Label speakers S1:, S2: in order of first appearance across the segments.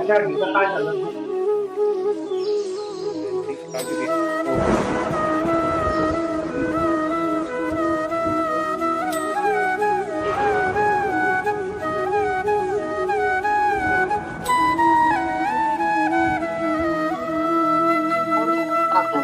S1: त्या घ्यायचं काय झालं मग?
S2: ठीक आहे, काळजी घे. हो, हो.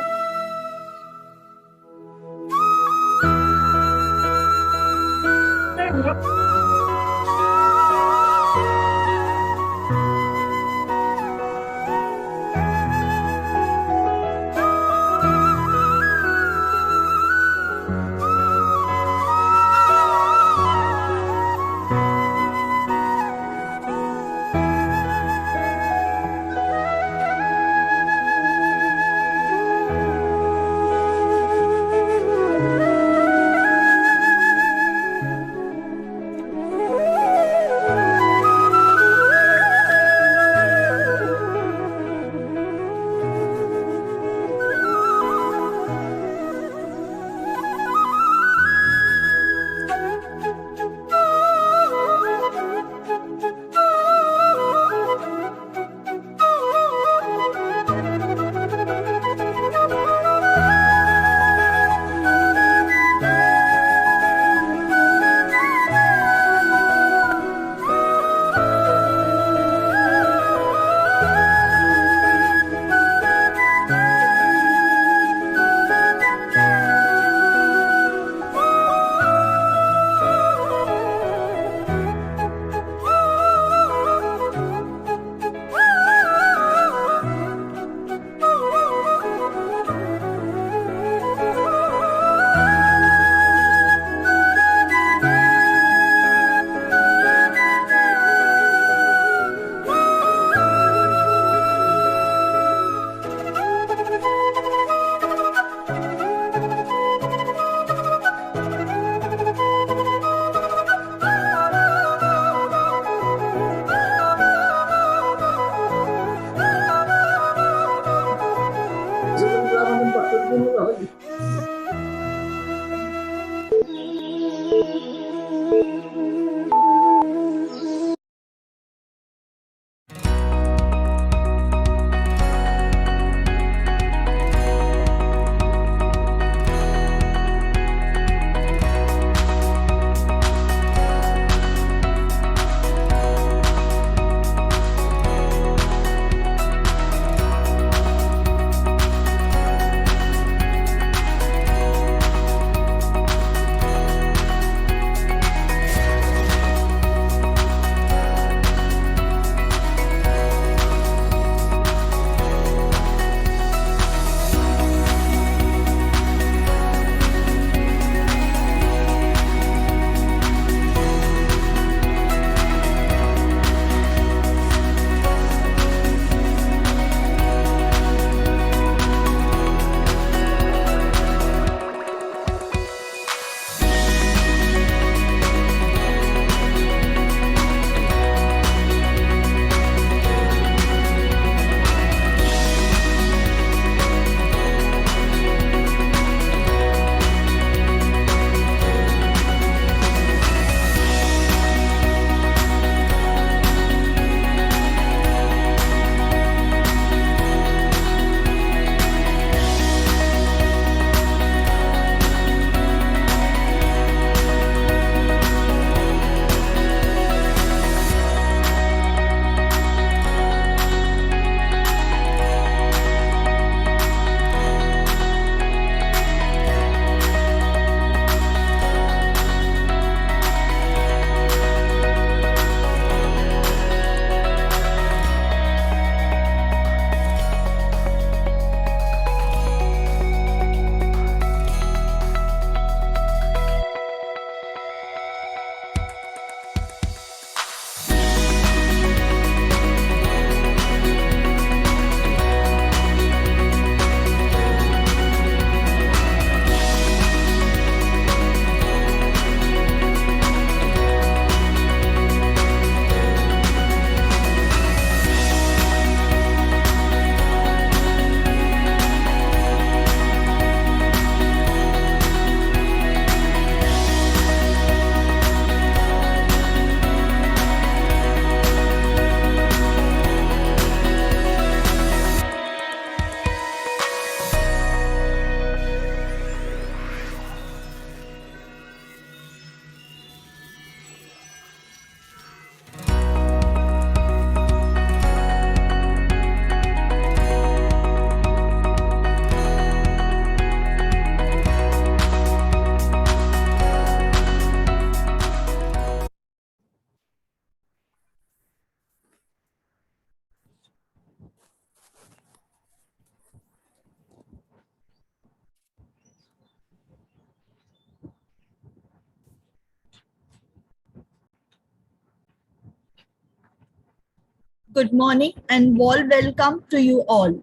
S1: Good morning and warm welcome to you all.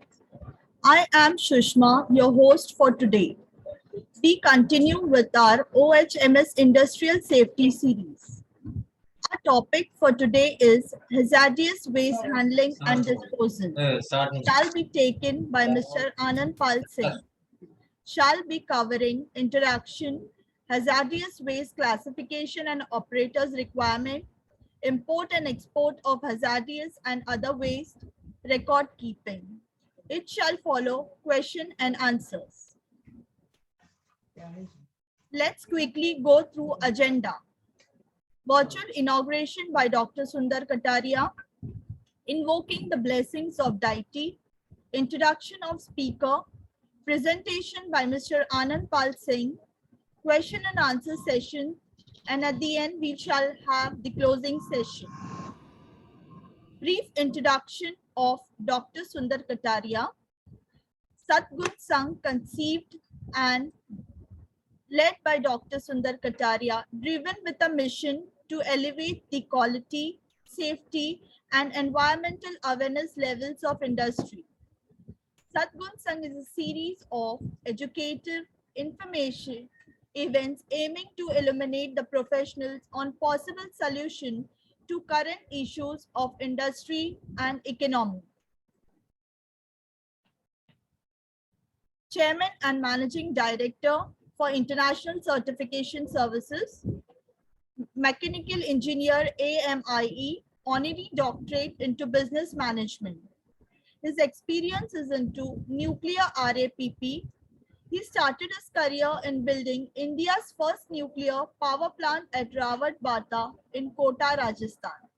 S1: I am Shushma, your host for today. We continue with our OHMS Industrial Safety Series. Our topic for today is hazardous waste handling and disposal. Shall be taken by Mr. Anand Pal Singh. Shall be covering interaction, hazardous waste classification and operators requirement, import and export of hazardous and other waste, record keeping. It shall follow question and answers. Let's quickly go through agenda. Virtual inauguration by Dr. Sundar Kataria, invoking the blessings of deity, introduction of speaker, presentation by Mr. Anand Pal Singh, question and answer session, and at the end we shall have the closing session. Brief introduction of Dr. Sundar Kataria. Satgun Sangh conceived and led by Dr. Sundar Kataria, driven with a mission to elevate the quality, safety, and environmental awareness levels of industry. Satgun Sangh is a series of educative information events aiming to illuminate the professionals on possible solution to current issues of industry and economy. Chairman and Managing Director for International Certification Services, Mechanical Engineer AMIE, Honorary Doctorate into Business Management. His experience is into nuclear RAPP. He started his career in building India's first nuclear power plant at Rawat Bata in Kota, Rajasthan.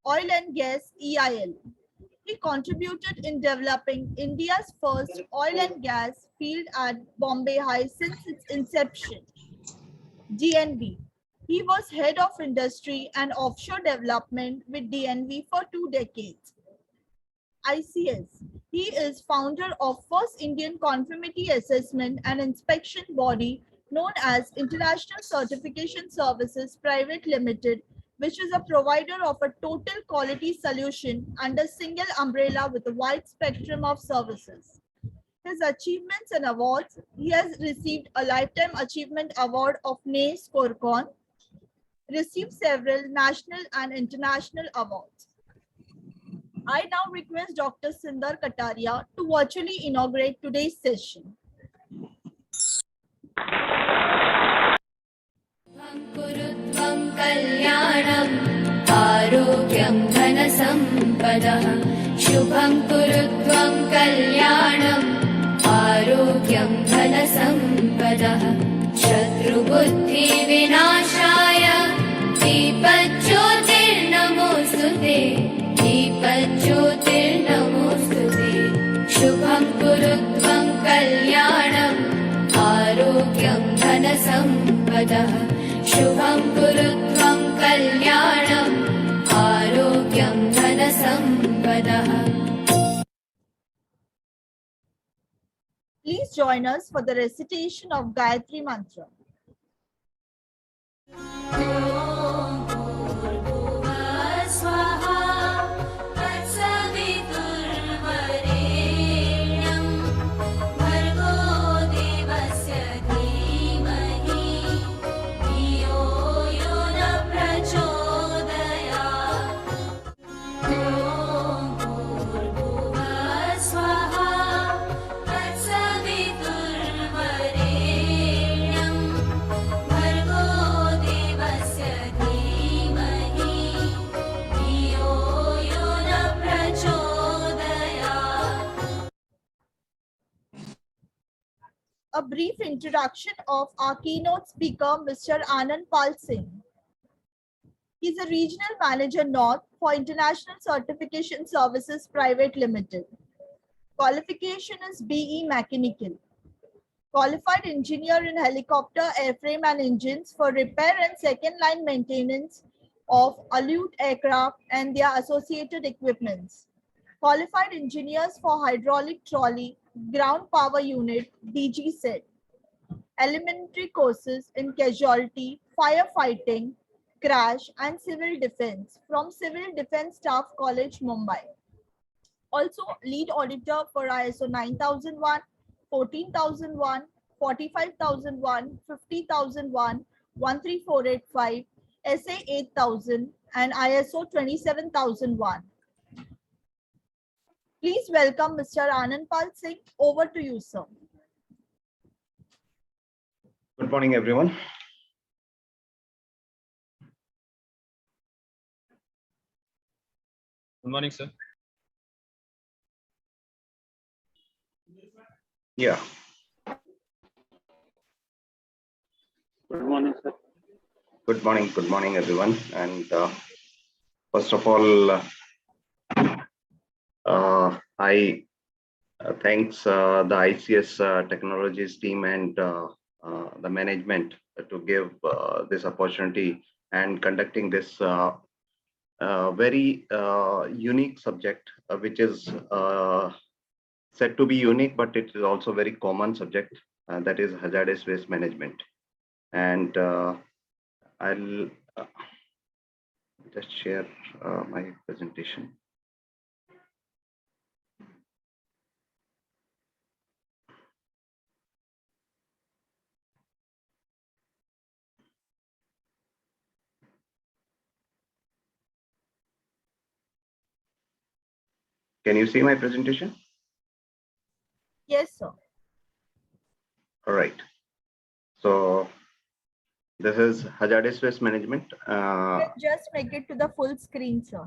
S1: Oil and gas EIL. He contributed in developing India's first oil and gas field at Bombay High since its inception. DNV. He was head of industry and offshore development with DNV for 2 decades. ICS. He is founder of first Indian conformity assessment and inspection body known as International Certification Services Private Limited, which is a provider of a total quality solution under single umbrella with a wide spectrum of services. His achievements and awards: he has received a Lifetime Achievement Award of NAE Scorecon, received several national and international awards. I now request Dr. Sundar Kataria to virtually inaugurate today's session.
S3: कुरुत्वं कल्याणम् आरोग्यं धनसम्पदः शुभं कुरुत्वं कल्याणम् आरोग्यं धनसम्पदः शत्रुबुद्धिविनाशाय दीपज्योतिर्नमोऽस्तुते दीपज्योतिर्नमोऽस्तुते शुभं कुरुत्वं कल्याणम् आरोग्यं धनसम्पदः शुभं कुरुत्वं कल्याणम् आरोग्यं धनसम्पदः.
S1: Please join us for the recitation of Gayatri Mantra. A brief introduction of our keynote speaker, Mr. Anand Pal Singh. He is a Regional Manager North for International Certification Services Private Limited. Qualification is BE Mechanical. Qualified Engineer in Helicopter, Airframe and Engines for repair and second line maintenance of Aleut aircraft and their associated equipments. Qualified Engineers for Hydraulic Trolley, Ground Power Unit, DG set. Elementary courses in Casualty, Firefighting, Crash and Civil Defense from Civil Defense Staff College, Mumbai. Also lead auditor for ISO 9001, 14001, 45001, 50001, 13485, SA 8000, and ISO 27001. Please welcome Mr. Anandpal Singh. Over to you, sir.
S2: Good morning, everyone.
S4: Good morning, sir.
S2: Yeah.
S4: Good morning, sir.
S2: Good morning, everyone. And first of all, I thanks the ICS Technologies team and the management to give this opportunity and conducting this very unique subject, which is said to be unique, but it is also very common subject, that is hazardous waste management. And I'll just share my presentation. Can you see my presentation?
S1: Yes, sir.
S2: All right. So this is hazardous waste management.
S1: Just make it to the full screen, sir.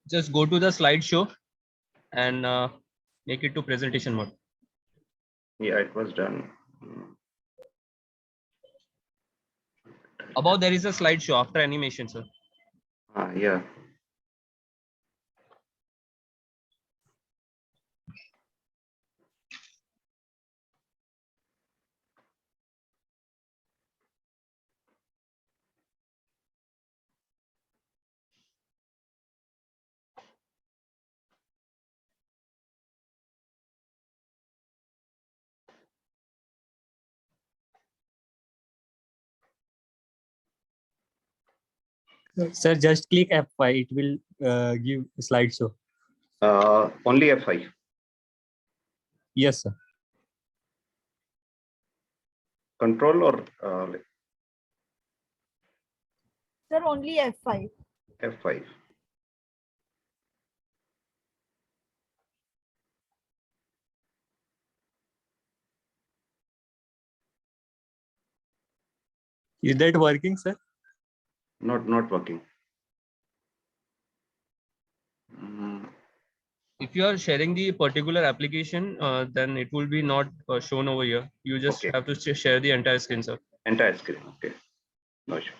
S4: Just go to the slideshow and make it to presentation mode.
S2: Yeah, it was done.
S4: Above there is a slideshow after animation, sir.
S2: Yeah.
S5: Sir, just click F5. It will give slideshow.
S2: Only F5.
S5: Yes, sir.
S2: Control or
S1: Sir, only F5.
S2: F5.
S5: Is that working, sir?
S2: Not working. Mm,
S4: If you are sharing the particular application, then it will be not shown over here. You just
S2: Okay.
S4: have to share the entire screen, sir.
S2: Entire screen. Okay. No issue.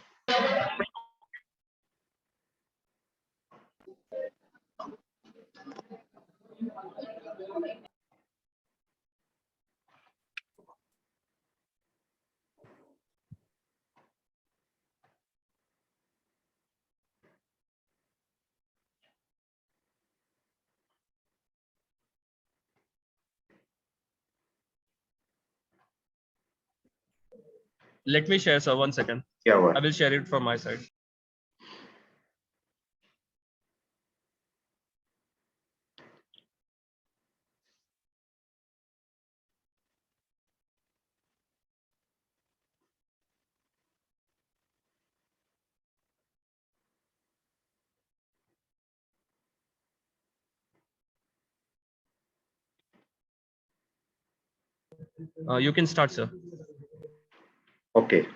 S4: Let me share, sir. 1 second.
S2: Yeah.
S4: I
S2: What?
S4: will share it from my side. You can start, sir.
S2: Okay.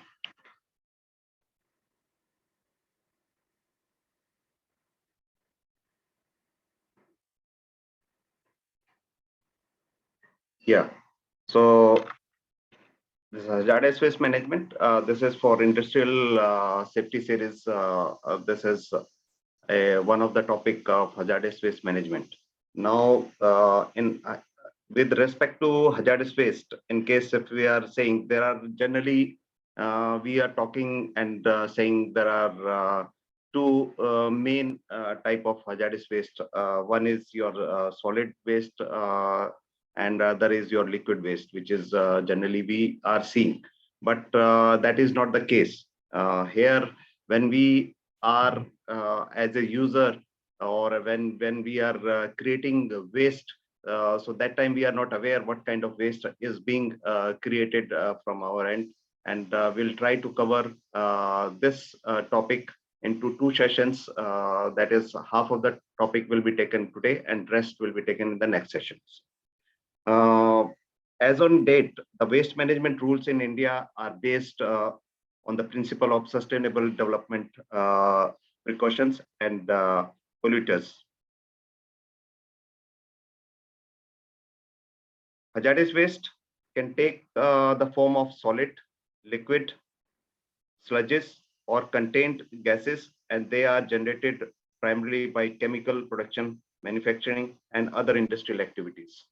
S2: Yeah. So this is hazardous waste management. This is for industrial safety series. This is one of the topic of hazardous waste management. Now, with respect to hazardous waste, in case if we are saying there are generally, we are talking and saying there are two main type of hazardous waste. One is your solid waste, and other is your liquid waste, which is generally we are seeing. But that is not the case. Here, when we are as a user, or when we are creating waste, so that time we are not aware what kind of waste is being created from our end. And we'll try to cover this topic into two sessions. That is, half of the topic will be taken today and rest will be taken in the next sessions. As on date, the waste management rules in India are based on the principle of sustainable development precautions and polluters. Hazardous waste can take the form of solid, liquid, sludges, or contained gases, and they are generated primarily by chemical production, manufacturing, and other industrial activities.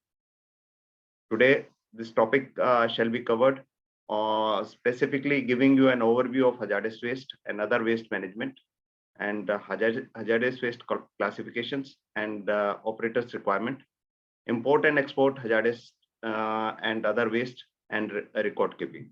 S2: Today, this topic shall be covered, specifically giving you an overview of hazardous waste and other waste management, and hazardous waste classifications and operators requirement, import and export hazardous and other waste, and record keeping.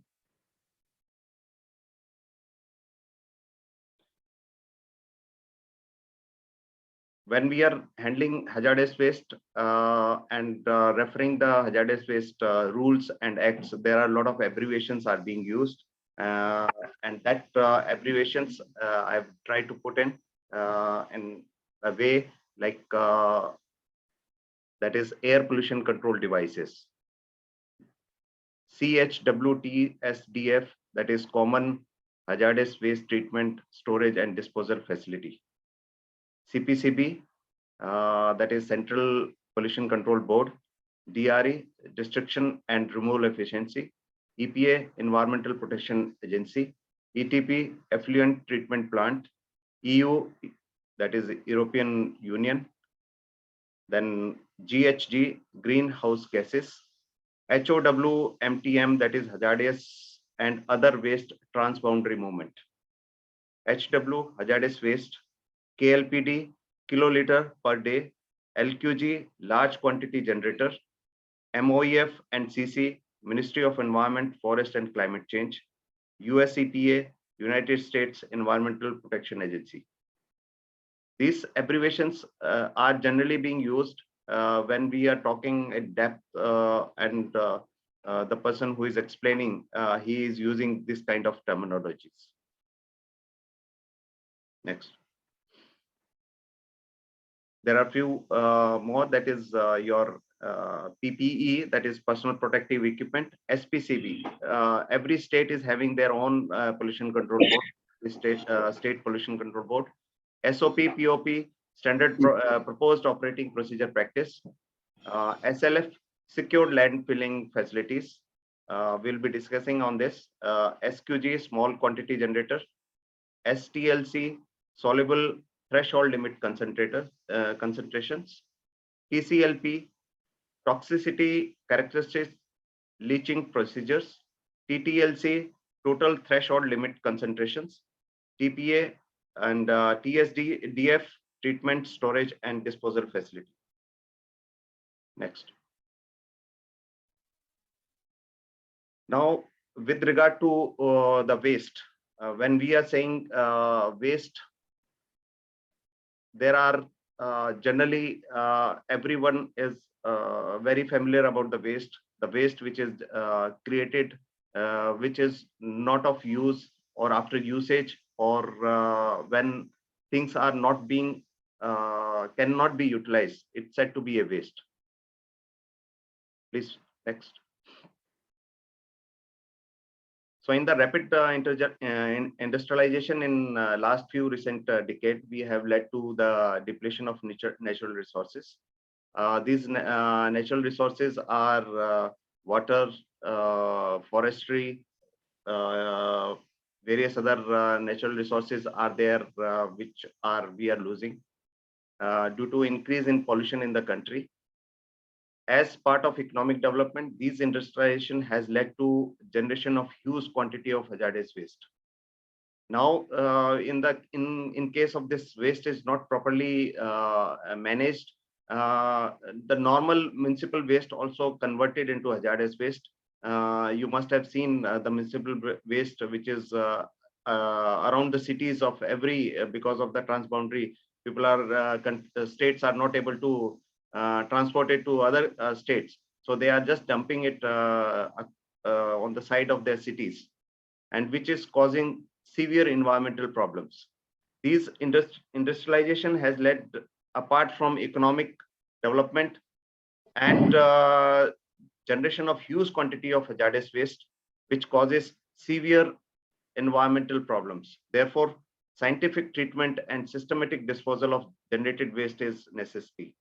S2: When we are handling hazardous waste and referring the hazardous waste rules and acts, there are a lot of abbreviations are being used, and that abbreviations I've tried to put in a way like that is air pollution control devices. CHWTSDF, that is common hazardous waste treatment, storage and disposal facility. CPCB, that is Central Pollution Control Board. DRE, Destruction and Removal Efficiency. EPA, Environmental Protection Agency. ETP, Effluent Treatment Plant. EU, that is European Union. Then GHG, Greenhouse Gases. HOW, MTM, that is Hazardous and Other Waste Transboundary Movement. HW, Hazardous Waste. KLPD, kiloliter per day. LQG, large quantity generator. MOEF and CC, Ministry of Environment, Forest and Climate Change. US EPA, United States Environmental Protection Agency. These abbreviations are generally being used when we are talking at depth, and the person who is explaining, he is using this kind of terminologies. Next. There are few more, that is your PPE, that is personal protective equipment. SPCB, every state is having their own pollution control board, state pollution control board. SOP, POP, standard proposed operating procedure practice. SLF, secured landfilling facilities. We'll be discussing on this. SQG, small quantity generator. STLC, soluble threshold limit concentrations. TCLP, toxicity characteristics leaching procedures. TTLC, total threshold limit concentrations. TPA and TSDF, treatment, storage and disposal facility. Next. Now, with regard to the waste, when we are saying waste, there are generally everyone is very familiar about the waste which is created, which is not of use or after usage, or when things are not being cannot be utilized, it's said to be a waste. Please, next. So in the rapid industrialization in last few recent decades, we have led to the depletion of natural resources. These natural resources are water, forestry, various other natural resources are there, which we are losing due to increase in pollution in the country. As part of economic development, this industrialization has led to generation of huge quantity of hazardous waste. Now, in case of this waste is not properly managed, the normal municipal waste also converted into hazardous waste. You must have seen the municipal waste, which is around the cities of every, because of the transboundary, people are states are not able to transport it to other states, so they are just dumping it on the side of their cities, and which is causing severe environmental problems. These industrialization has led, apart from economic development and generation of huge quantity of hazardous waste, which causes severe environmental problems. Therefore, scientific treatment and systematic disposal of generated waste is necessary.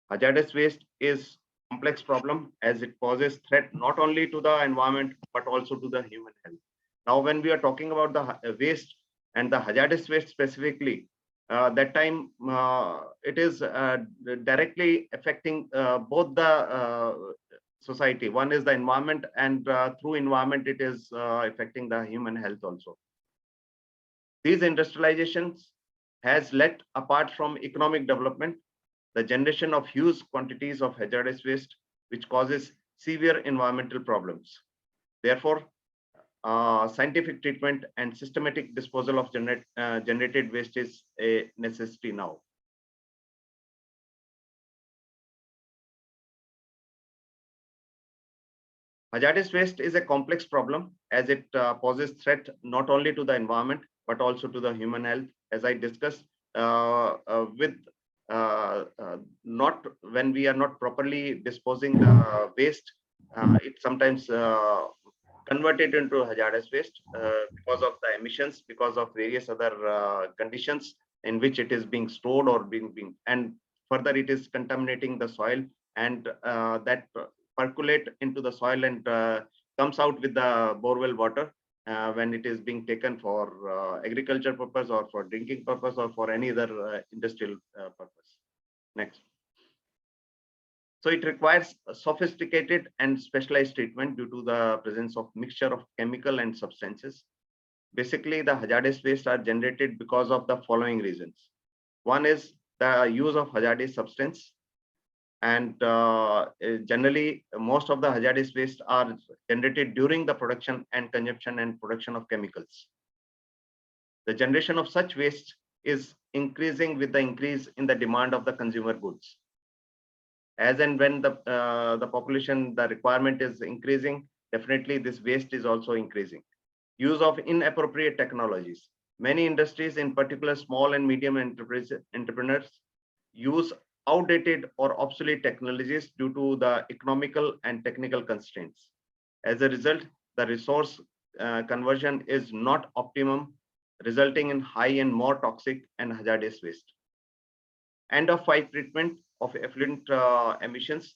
S2: Hazardous waste is a complex problem as it poses threat not only to the environment but also to the human health. Now, when we are talking about the waste and the hazardous waste specifically, that time it is directly affecting both the society. One is the environment, and through environment, it is affecting the human health also. These industrializations has led, apart from economic development, the generation of huge quantities of hazardous waste, which causes severe environmental problems. Therefore, scientific treatment and systematic disposal of generated waste is a necessity now. Hazardous waste is a complex problem as it poses threat not only to the environment but also to the human health. As I discussed, with not when we are not properly disposing the waste, it sometimes converted into hazardous waste because of the emissions, because of various other conditions in which it is being stored or being, and further it is contaminating the soil, and that percolate into the soil and comes out with the borewell water when it is being taken for agriculture purpose or for drinking purpose or for any other industrial purpose. Next. So it requires a sophisticated and specialized treatment due to the presence of mixture of chemical and substances. Basically, the hazardous waste are generated because of the following reasons. One is the use of hazardous substance, and generally most of the hazardous waste are generated during the production and consumption and production of chemicals. The generation of such waste is increasing with the increase in the demand of the consumer goods. As and when the population, the requirement is increasing, definitely this waste is also increasing. Use of inappropriate technologies. Many industries, in particular small and medium entrepreneurs, use outdated or obsolete technologies due to the economical and technical constraints. As a result, the resource conversion is not optimum, resulting in high and more toxic and hazardous waste. End of pipe treatment of effluent emissions.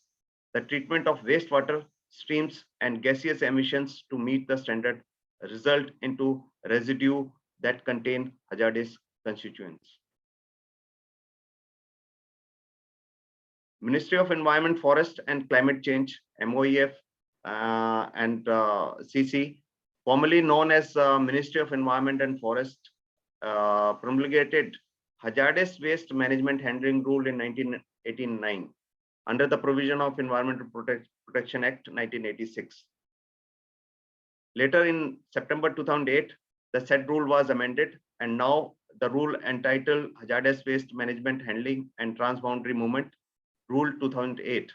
S2: The treatment of wastewater streams and gaseous emissions to meet the standard result into residue that contain hazardous constituents. Ministry of Environment, Forest and Climate Change, MOEF, and CC, formerly known as Ministry of Environment and Forest, promulgated Hazardous Waste Management Handling Rule in 1989 under the provision of Environmental Protection Act 1986. Later in September 2008, the said rule was amended, and now the rule entitled Hazardous Waste Management Handling and Transboundary Movement Rule 2008.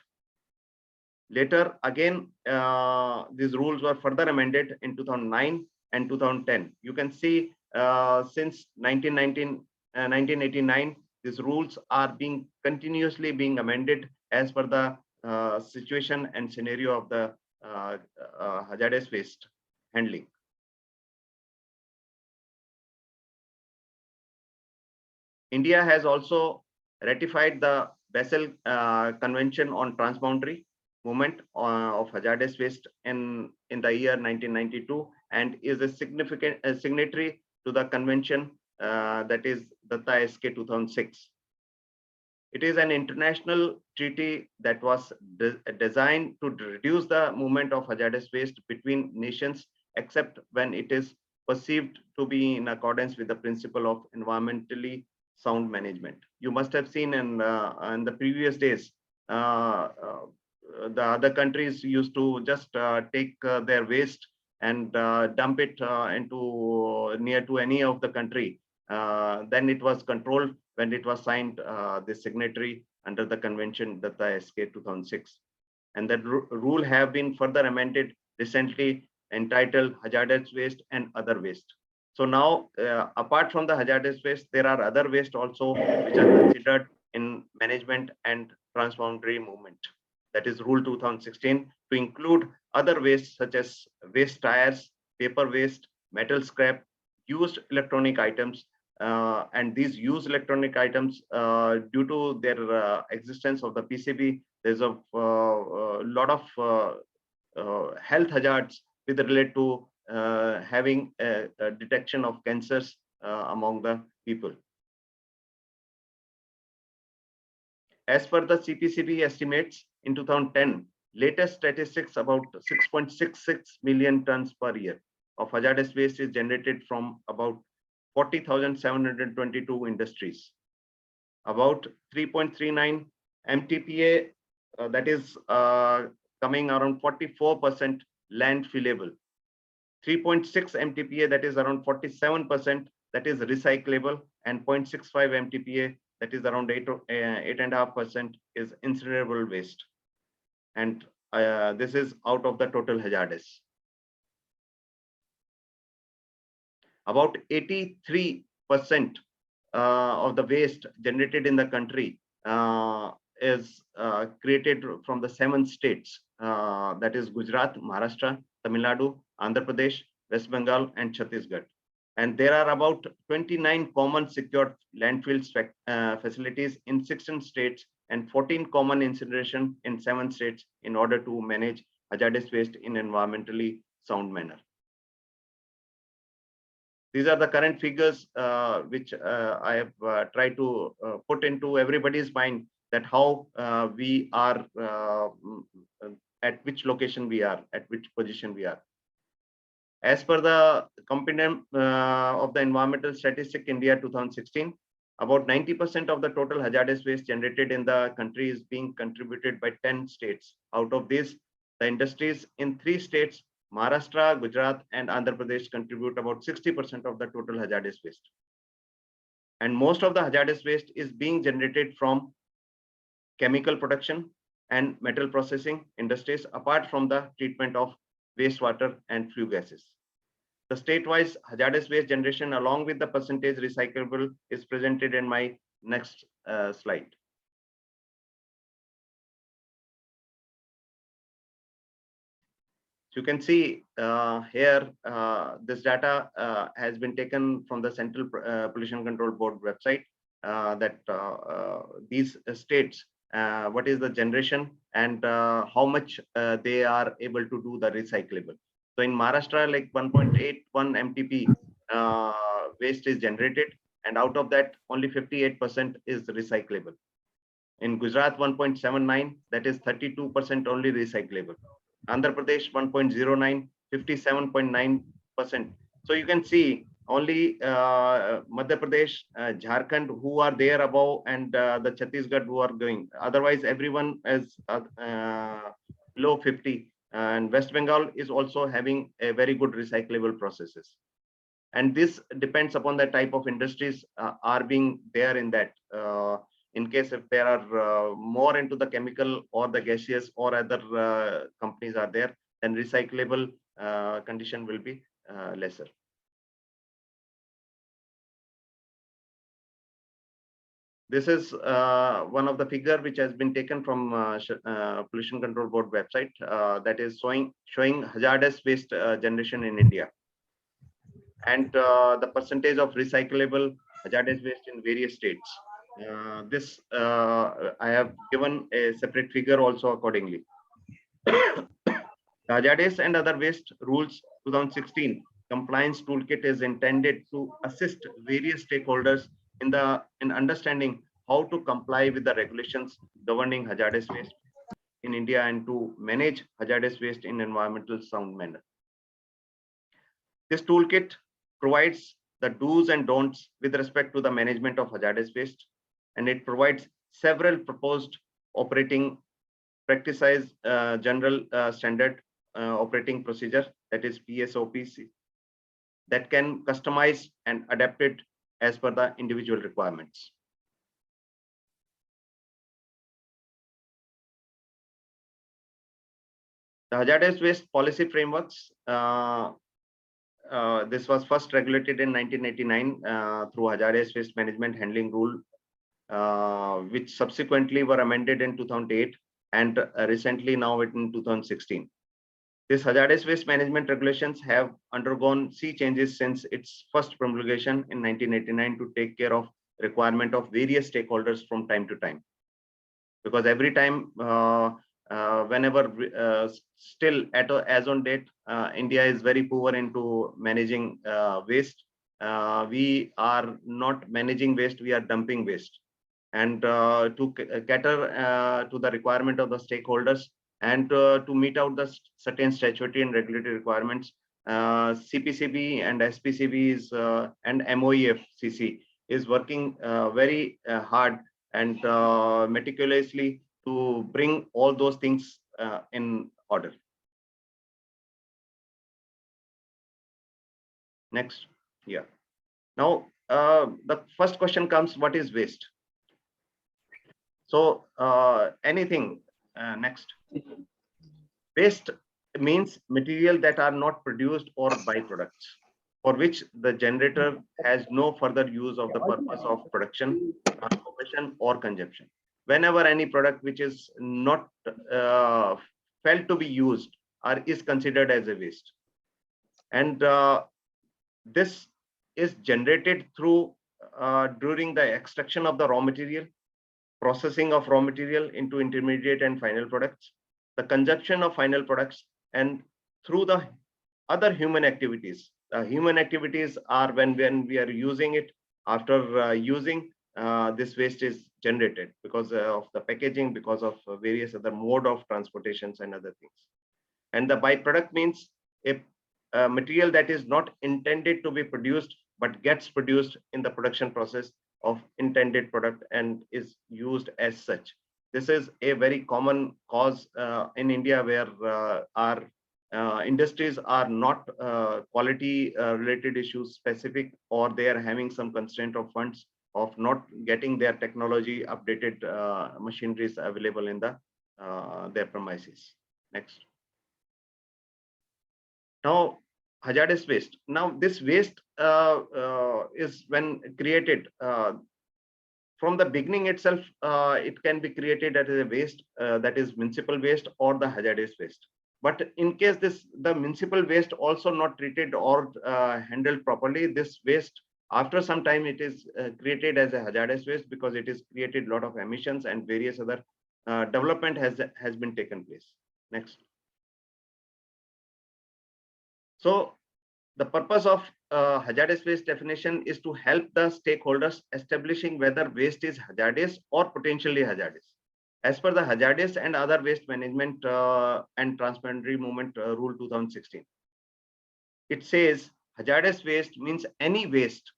S2: Later again, these rules were further amended in 2009 and 2010. You can see since 1989, these rules are being continuously being amended as per the situation and scenario of the hazardous waste handling. India has also ratified the Basel Convention on Transboundary Movement of Hazardous Waste in the year 1992, and is a significant signatory to the convention, that is Datta SK 2006. It is an international treaty that was designed to reduce the movement of hazardous waste between nations, except when it is perceived to be in accordance with the principle of environmentally sound management. You must have seen in the previous days, the other countries used to just take their waste and dump it into near to any of the country. Then it was controlled when it was signed the signatory under the convention, that the SK 2006. And that rule have been further amended recently, entitled hazardous waste and other waste. So now, apart from the hazardous waste, there are other waste also which are considered in management and transboundary movement. That is Rule 2016, to include other waste such as waste tires, paper waste, metal scrap, used electronic items, and these used electronic items, due to their existence of the PCB, there's a lot of health hazards with relate to having a detection of cancers among the people. As per the CPCB estimates in 2010, latest statistics, about 6.66 million tons per year of hazardous waste is generated from about 40,722 industries. About 3.39 MTPA, that is coming around 44% landfillable. 3.6 MTPA, that is around 47%, that is recyclable, and 0.65 MTPA, that is around 8.5% is incinerable waste. And this is out of the total hazardous. About 83% of the waste generated in the country is created from the 7 states, that is Gujarat, Maharashtra, Tamil Nadu, Andhra Pradesh, West Bengal, and Chhattisgarh. And there are about 29 common secured landfill facilities in 16 states and 14 common incineration in 7 states in order to manage hazardous waste in environmentally sound manner. These are the current figures which I have tried to put into everybody's mind, that how we are, at which location we are, at which position we are. As per the compendium of the Environmental Statistic India 2016, about 90% of the total hazardous waste generated in the country is being contributed by 10 states. Out of this, the industries in 3 states, Maharashtra, Gujarat, and Andhra Pradesh, contribute about 60% of the total hazardous waste. And most of the hazardous waste is being generated from chemical production and metal processing industries, apart from the treatment of wastewater and flue gases. The state-wise hazardous waste generation along with the percentage recyclable is presented in my next slide. So you can see here, this data has been taken from the Central Pollution Control Board website, that these states, what is the generation and how much they are able to do the recyclable. So in Maharashtra, like 1.81 MTP waste is generated, and out of that, only 58% is recyclable. In Gujarat, 1.79, that is 32% only recyclable. Andhra Pradesh, 1.09, 57.9%. So you can see only Madhya Pradesh, Jharkhand, who are there above, and the Chhattisgarh who are going. Otherwise, everyone is below 50. And West Bengal is also having a very good recyclable processes. And this depends upon the type of industries are being there in that. In case if there are more into the chemical or the gaseous or other companies are there, then recyclable condition will be lesser. This is one of the figure which has been taken from Pollution Control Board website, that is showing hazardous waste generation in India, and the percentage of recyclable hazardous waste in various states. This I have given a separate figure also accordingly. Hazardous and other waste rules 2016 compliance toolkit is intended to assist various stakeholders in understanding how to comply with the regulations governing hazardous waste in India and to manage hazardous waste in environmental sound manner. This toolkit provides the do's and don'ts with respect to the management of hazardous waste, and it provides several proposed operating practices, general standard operating procedure, that is PSOPC, that can customize and adapt it as per the individual requirements. The hazardous waste policy frameworks, this was first regulated in 1989 through hazardous waste management handling rule, which subsequently were amended in 2008 and recently now in 2016. These hazardous waste management regulations have undergone sea changes since its first promulgation in 1989 to take care of requirement of various stakeholders from time to time. Because every time, whenever still as on date, India is very poor into managing waste. We are not managing waste, we are dumping waste. And to cater to the requirement of the stakeholders and to meet out the certain statutory and regulatory requirements, CPCB and SPCB is, and MOEFCC is working very hard and meticulously to bring all those things in order. Next, yeah. Now, the first question comes, what is waste? So anything, next. Waste means material that are not produced or byproducts, for which the generator has no further use of the purpose of production, transformation, or consumption. Whenever any product which is not felt to be used or is considered as a waste. And this is generated through during the extraction of the raw material, processing of raw material into intermediate and final products, the consumption of final products, and through the other human activities. Human activities are when we are using it. After using, this waste is generated because of the packaging, because of various other mode of transportations and other things. And the byproduct means a material that is not intended to be produced but gets produced in the production process of intended product and is used as such. This is a very common cause in India, where our industries are not quality related issues specific, or they are having some constraint of funds of not getting their technology updated machineries available in the their premises. Next. Now, hazardous waste. Now, this waste is when created from the beginning itself. It can be created as a waste that is municipal waste or the hazardous waste. But in case the municipal waste also not treated or handled properly, this waste after some time it is created as a hazardous waste, because it is created a lot of emissions and various other development has been taken place. Next. So the purpose of hazardous waste definition is to help the stakeholders establishing whether waste is hazardous or potentially hazardous. As per the hazardous and other waste management and transparency movement rule 2016, it says hazardous waste means any waste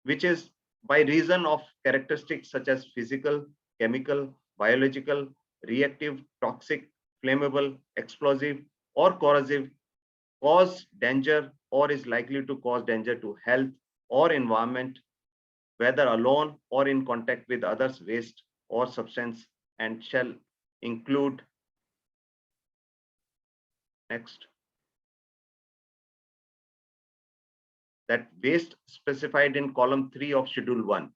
S2: which is by reason of characteristics such as physical, chemical, biological, reactive, toxic, flammable, explosive, or corrosive, cause danger or is likely to cause danger to health or environment, whether alone or in contact with others' waste or substance, and shall include. Next. That waste specified in column 3 of schedule 1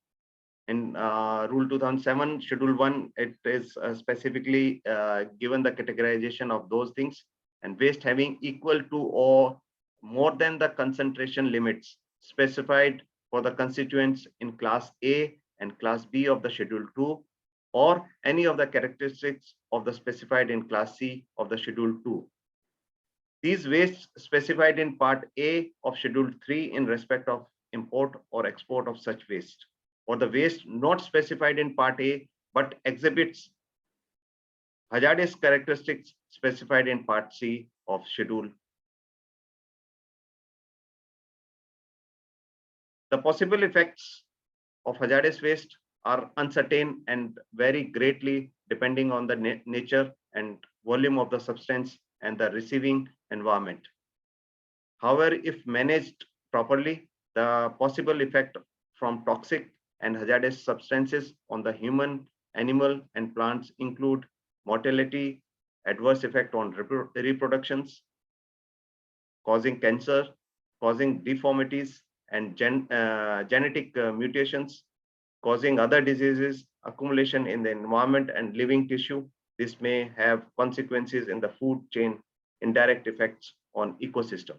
S2: in rule 2007 schedule 1, it is specifically given the categorization of those things, and waste having equal to or more than the concentration limits specified for the constituents in class A and class B of the schedule 2, or any of the characteristics of the specified in class C of the schedule 2. These wastes specified in part A of schedule 3 in respect of import or export of such waste, or the waste not specified in part A but exhibits hazardous characteristics specified in part C of schedule The possible effects of hazardous waste are uncertain and vary greatly depending on the nature and volume of the substance and the receiving environment. However, if managed properly, the possible effect from toxic and hazardous substances on the human, animal, and plants include mortality, adverse effect on reproductions, causing cancer, causing deformities and genetic mutations, causing other diseases, accumulation in the environment and living tissue. This may have consequences in the food chain, indirect effects on ecosystem.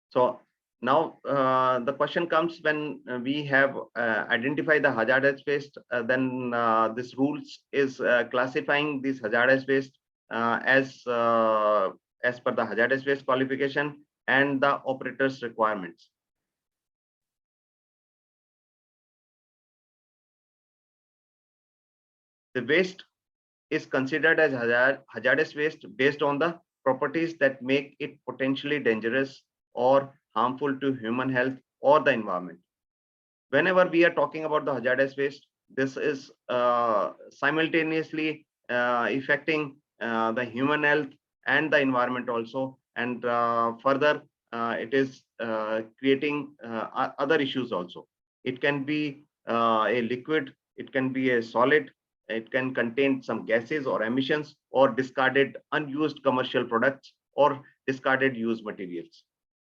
S2: So now the question comes when we have identified the hazardous waste, then this rules is classifying this hazardous waste as per the hazardous waste qualification and the operator's requirements. The waste is considered as hazardous waste based on the properties that make it potentially dangerous or harmful to human health or the environment. Whenever we are talking about the hazardous waste, this is simultaneously affecting the human health and the environment also, and further it is creating other issues also. It can be a liquid, it can be a solid, it can contain some gases or emissions or discarded unused commercial products or discarded used materials.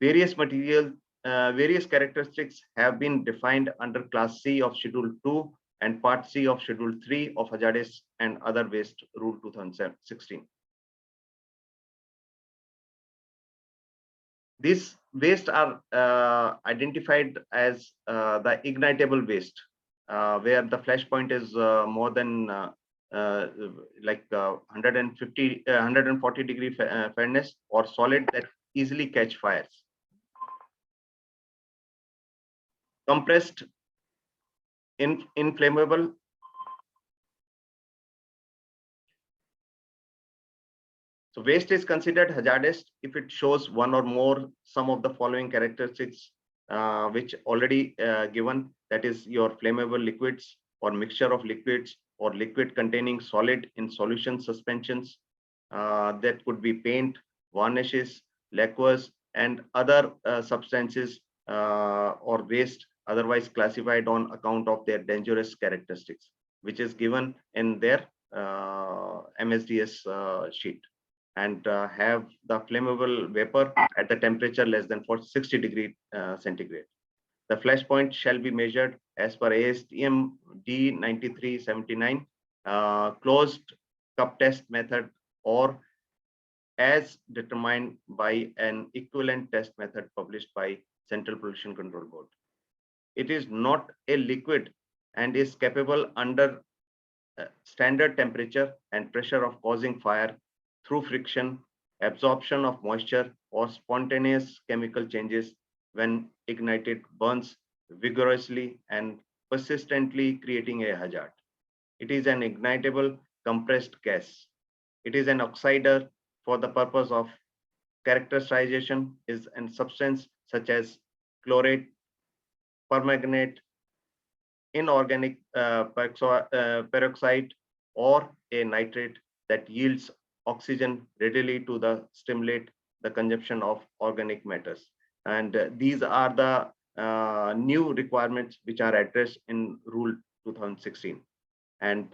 S2: Various various characteristics have been defined under Class C of Schedule 2 and Part C of Schedule 3 of Hazardous and Other Waste Rule 2016. These waste are identified as the ignitable waste, where the flash point is more than 140 degree Fahrenheit, or solid that easily catch fires. Compressed, inflammable, so waste is considered hazardous if it shows one or more some of the following characteristics, which already given, that is your flammable liquids or mixture of liquids or liquid containing solid in solution suspensions, that could be paint, varnishes, lacquers, and other substances or waste otherwise classified on account of their dangerous characteristics, which is given in their MSDS sheet, and have the flammable vapor at the temperature less than 60 degree centigrade. The flash point shall be measured as per ASTM D9379 closed cup test method, or as determined by an equivalent test method published by Central Pollution Control Board. It is not a liquid and is capable under standard temperature and pressure of causing fire through friction, absorption of moisture, or spontaneous chemical changes. When ignited, burns vigorously and persistently, creating a hazard. It is an ignitable compressed gas. It is an oxider for the purpose of characterization is a substance such as chlorate, permanganate, inorganic peroxide, or a nitrate that yields oxygen readily to stimulate the consumption of organic matters. And these are the new requirements which are addressed in Rule 2016. And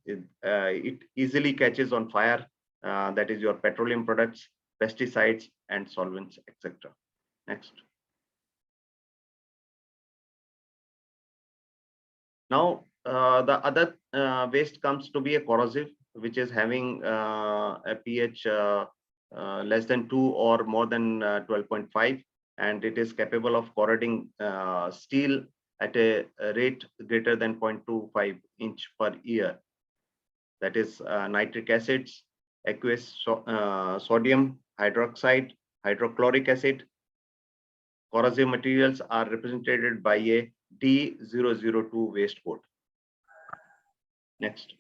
S2: it easily catches on fire, that is your petroleum products, pesticides, and solvents, etc. Next. Now, the other waste comes to be a corrosive, which is having a pH less than 2 or more than 12.5, and it is capable of corroding steel at a rate greater than 0.25 inch per year. That is nitric acids, aqueous sodium hydroxide, hydrochloric acid. Corrosive materials are represented by a D002 waste code. Next.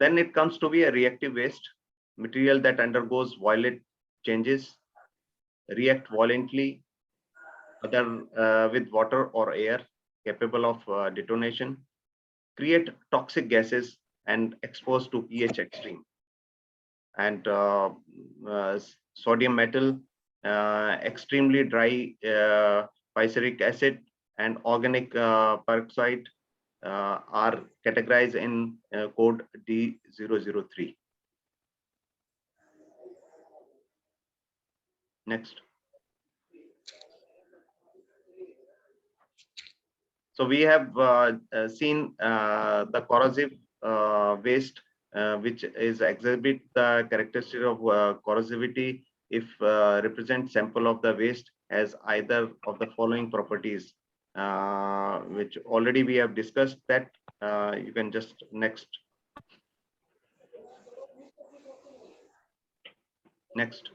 S2: Then it comes to be a reactive waste, material that undergoes violent changes, react violently with water or air, capable of detonation, create toxic gases, and expose to pH extreme. And sodium metal, extremely dry pyric acid, and organic peroxide are categorized in code D003. Next. So we have seen the corrosive waste, which is exhibit the characteristic of corrosivity if represent sample of the waste as either of the following properties, which already we have discussed that. You can just next. Next.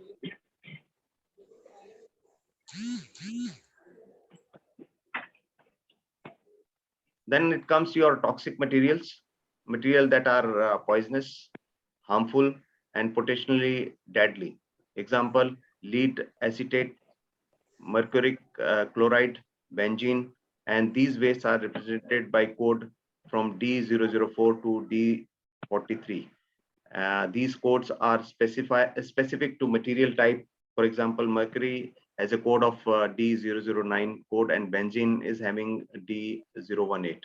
S2: Then it comes to your toxic materials, material that are poisonous, harmful, and potentially deadly. Example, lead acetate, mercuric chloride, benzene, and these wastes are represented by code from D004 to D43. These codes are specific to material type. For example, mercury has a code of D009 code, and benzene is having D018.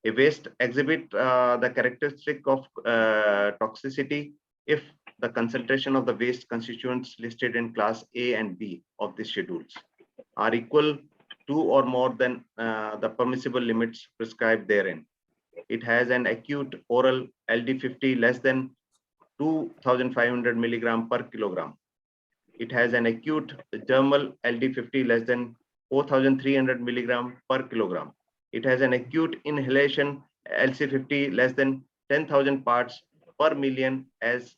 S2: A waste exhibit the characteristic of toxicity if the concentration of the waste constituents listed in class A and B of the schedules are equal to or more than the permissible limits prescribed therein. It has an acute oral LD50 less than 2,500 milligram per kilogram. It has an acute dermal LD50 less than 4,300 milligram per kilogram. It has an acute inhalation LC50 less than 10,000 parts per million as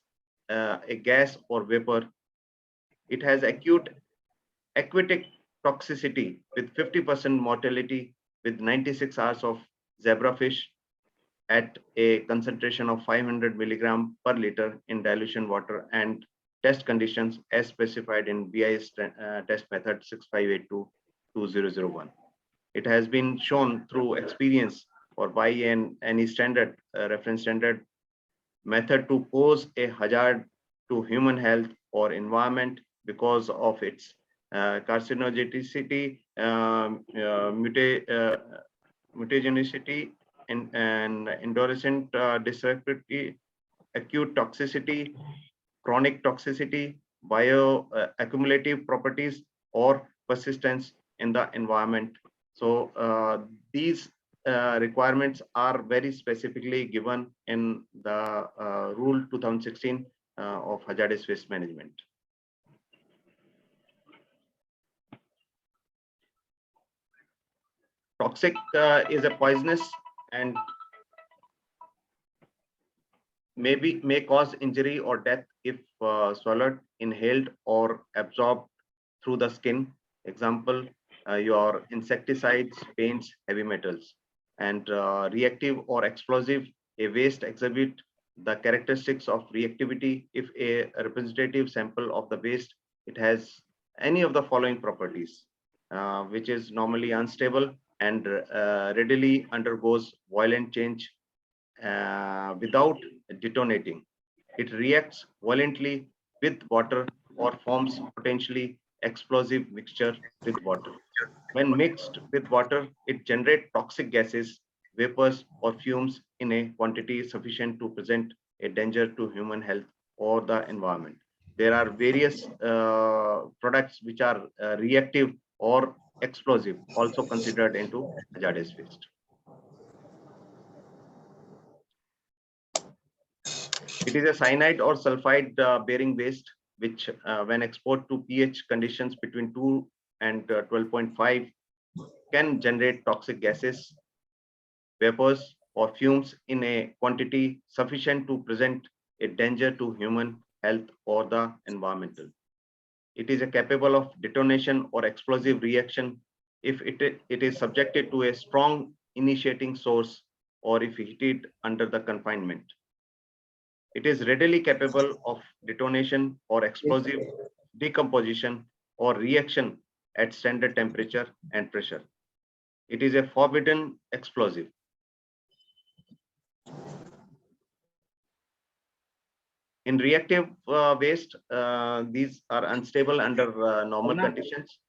S2: a gas or vapor. It has acute aquatic toxicity with 50% mortality with 96 hours of zebrafish at a concentration of 500 milligram per liter in dilution water and test conditions as specified in BIS test method 6582-2001. It has been shown through experience or by any standard reference standard method to pose a hazard to human health or environment because of its carcinogenicity, mutagenicity, and endorphin disruptivity, acute toxicity, chronic toxicity, bioaccumulative properties, or persistence in the environment. So these requirements are very specifically given in the Rule 2016 of hazardous waste management. Toxic is a poisonous and may cause injury or death if swallowed, inhaled, or absorbed through the skin. Example, your insecticides, paints, heavy metals. And reactive or explosive, a waste exhibit the characteristics of reactivity if a representative sample of the waste, it has any of the following properties, which is normally unstable and readily undergoes violent change without detonating. It reacts violently with water or forms potentially explosive mixture with water. When mixed with water, it generates toxic gases, vapors, or fumes in a quantity sufficient to present a danger to human health or the environment. There are various products which are reactive or explosive, also considered into hazardous waste. It is a cyanide or sulfide bearing waste, which when exposed to pH conditions between 2 and 12.5 can generate toxic gases, vapors, or fumes in a quantity sufficient to present a danger to human health or the environmental. It is capable of detonation or explosive reaction if it is subjected to a strong initiating source or if heated under the confinement. It is readily capable of detonation or explosive decomposition or reaction at standard temperature and pressure. It is a forbidden explosive. In reactive waste, these are unstable under normal conditions.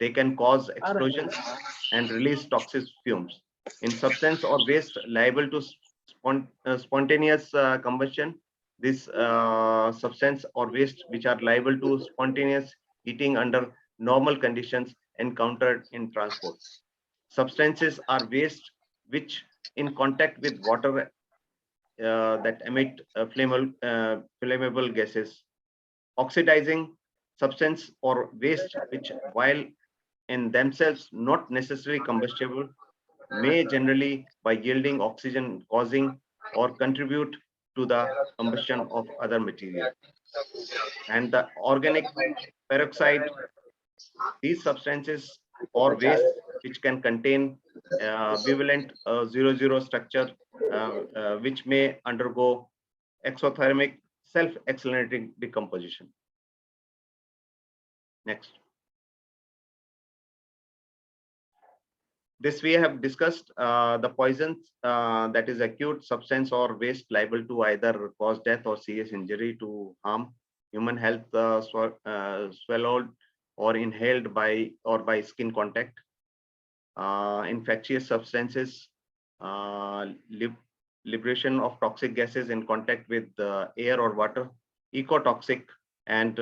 S2: They can cause explosions and release toxic fumes. In substance or waste liable to spontaneous combustion, this substance or waste which are liable to spontaneous heating under normal conditions encountered in transport. Substances are waste which in contact with water that emit flammable gases. Oxidizing substance or waste which while in themselves not necessarily combustible may generally by yielding oxygen causing or contribute to the combustion of other material. And the organic peroxide, these substances or waste which can contain bivalent 0,0 structure which may undergo exothermic self-accelerating decomposition. Next. This we have discussed the poisons that is acute substance or waste liable to either cause death or serious injury to harm human health, swallowed or inhaled by or by skin contact. Infectious substances, liberation of toxic gases in contact with air or water, ecotoxic, and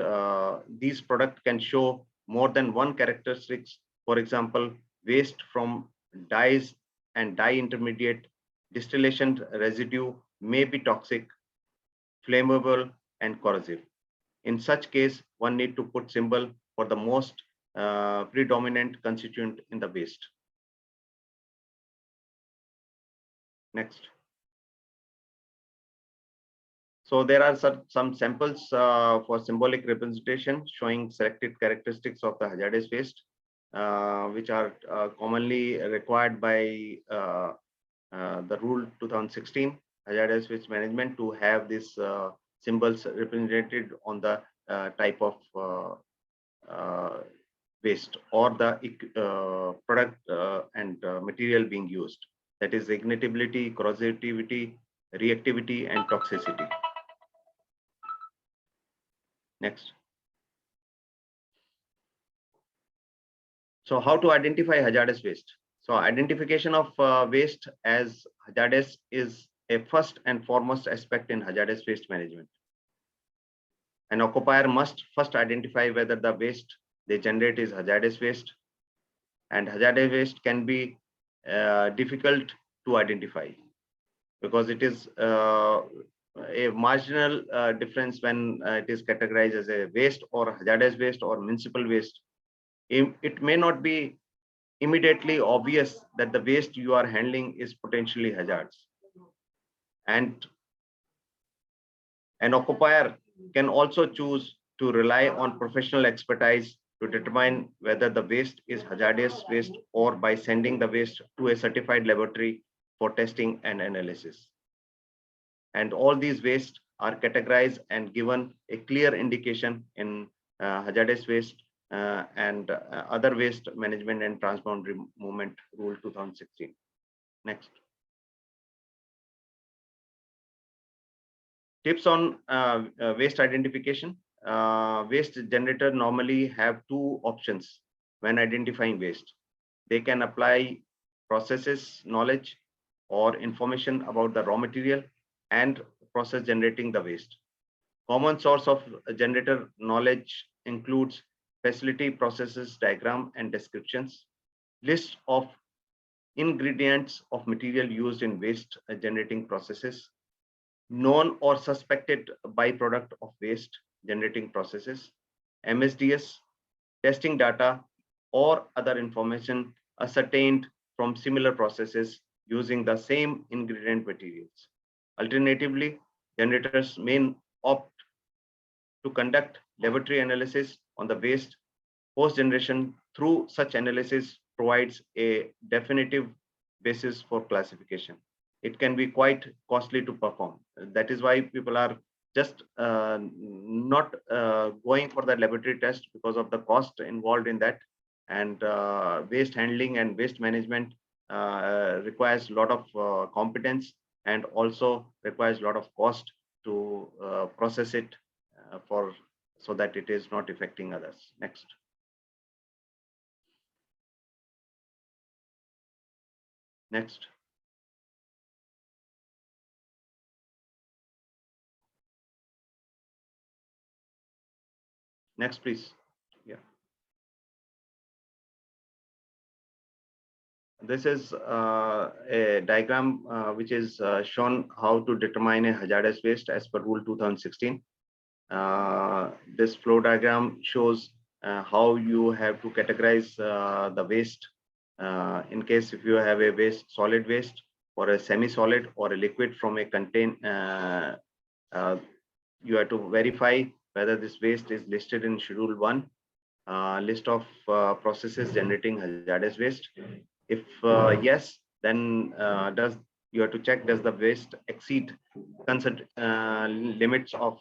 S2: these products can show more than one characteristics. For example, waste from dyes and dye intermediate distillation residue may be toxic, flammable, and corrosive. In such case, one need to put symbol for the most predominant constituent in the waste. Next. So there are some samples for symbolic representation showing selected characteristics of the hazardous waste, which are commonly required by the Rule 2016 Hazardous Waste Management to have these symbols represented on the type of waste or the product and material being used. That is ignitability, corrosivity, reactivity, and toxicity. Next. So how to identify hazardous waste? So identification of waste as hazardous is a first and foremost aspect in hazardous waste management. An occupier must first identify whether the waste they generate is hazardous waste, and hazardous waste can be difficult to identify because it is a marginal difference when it is categorized as a waste or hazardous waste or municipal waste. It may not be immediately obvious that the waste you are handling is potentially hazardous. And an occupier can also choose to rely on professional expertise to determine whether the waste is hazardous waste or by sending the waste to a certified laboratory for testing and analysis. And all these waste are categorized and given a clear indication in hazardous waste and other waste management and transboundary movement Rule 2016. Next. Tips on waste identification. Waste generator normally have two options when identifying waste. They can apply processes knowledge or information about the raw material and process generating the waste. Common source of generator knowledge includes facility processes diagram and descriptions, list of ingredients of material used in waste generating processes, known or suspected byproduct of waste generating processes, MSDS, testing data, or other information ascertained from similar processes using the same ingredient materials. Alternatively, generators may opt to conduct laboratory analysis on the waste. Post-generation through such analysis provides a definitive basis for classification. It can be quite costly to perform. That is why people are just not going for the laboratory test because of the cost involved in that. And waste handling and waste management requires a lot of competence, and also requires a lot of cost to process it so that it is not affecting others. Next. Next. Next, please. Yeah. This is a diagram which is shown how to determine a hazardous waste as per Rule 2016. This flow diagram shows how you have to categorize the waste in case if you have a waste, solid waste, or a semi-solid, or a liquid from a you have to verify whether this waste is listed in Schedule 1, list of processes generating hazardous waste. If yes, then you have to check, does the waste exceed limits of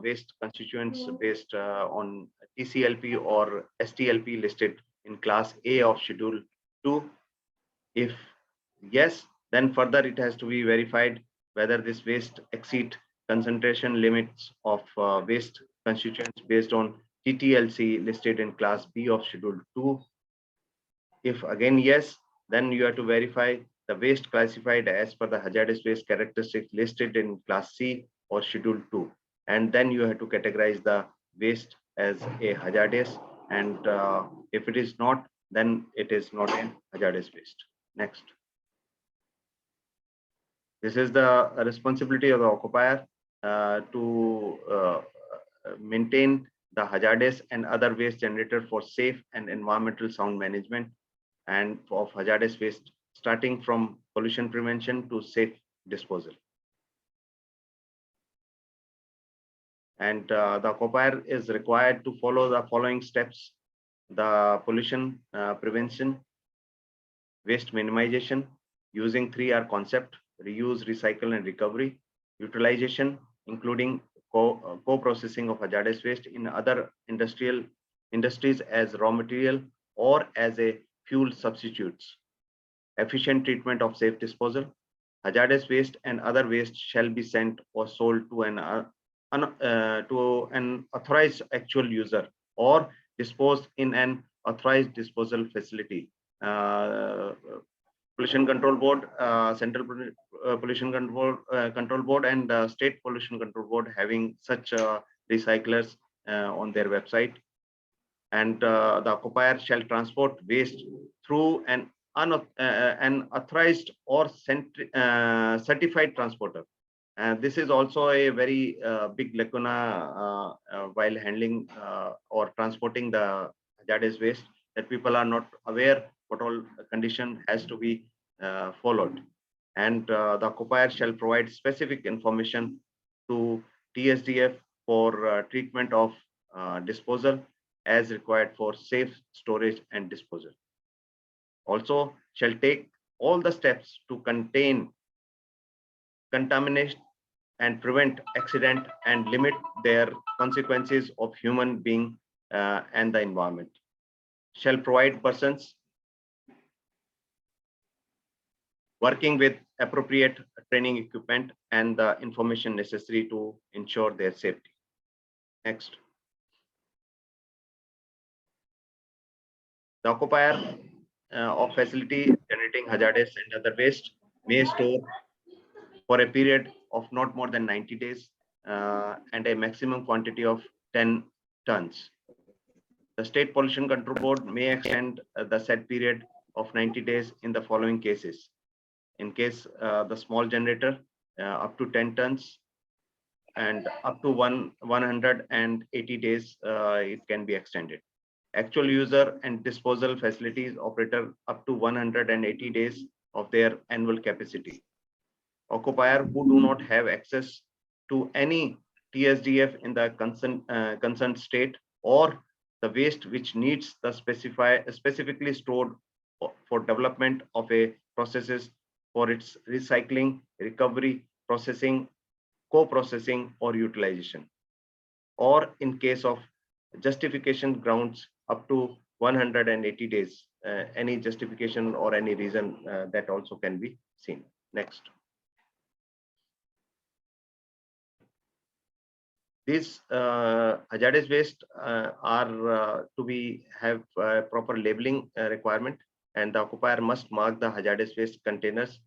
S2: waste constituents based on TCLP or STLP listed in class A of Schedule 2. If yes, then further it has to be verified whether this waste exceed concentration limits of waste constituents based on TTLC listed in class B of Schedule 2. If again yes, then you have to verify the waste classified as per the hazardous waste characteristics listed in class C or Schedule 2. And then you have to categorize the waste as a hazardous. And if it is not, then it is not a hazardous waste. Next. This is the responsibility of the occupier to maintain the hazardous and other waste generated for safe and environmental sound management and of hazardous waste, starting from pollution prevention to safe disposal. And the occupier is required to follow the following steps: the pollution prevention, waste minimization using 3R concept, reuse, recycle, and recovery, utilization, including co-processing of hazardous waste in other industries as raw material or as a fuel substitutes, efficient treatment of safe disposal. Hazardous waste and other waste shall be sent or sold to an authorized actual user or disposed in an authorized disposal facility. Pollution Control Board, Central Pollution Control Board, and State Pollution Control Board having such recyclers on their website. And the occupier shall transport waste through an authorized or certified transporter. This is also a very big lacuna while handling or transporting the hazardous waste, that people are not aware what all condition has to be followed. And the occupier shall provide specific information to TSDF for treatment of disposal as required for safe storage and disposal. Also shall take all the steps to contain contamination and prevent accident and limit their consequences of human being and the environment. Shall provide persons working with appropriate training equipment and the information necessary to ensure their safety. Next. The occupier of facility generating hazardous and other waste may store for a period of not more than 90 days and a maximum quantity of 10 tons. The State Pollution Control Board may extend the said period of 90 days in the following cases. In case the small generator up to 10 tons and up to 180 days it can be extended. Actual user and disposal facilities operator up to 180 days of their annual capacity. Occupier who do not have access to any TSDF in the concerned state, or the waste which needs the specifically stored for development of a processes for its recycling, recovery, processing, co-processing, or utilization, or in case of justification grounds up to 180 days, any justification or any reason that also can be seen. Next. These hazardous waste are to be have proper labeling requirement, and the occupier must mark the hazardous waste containers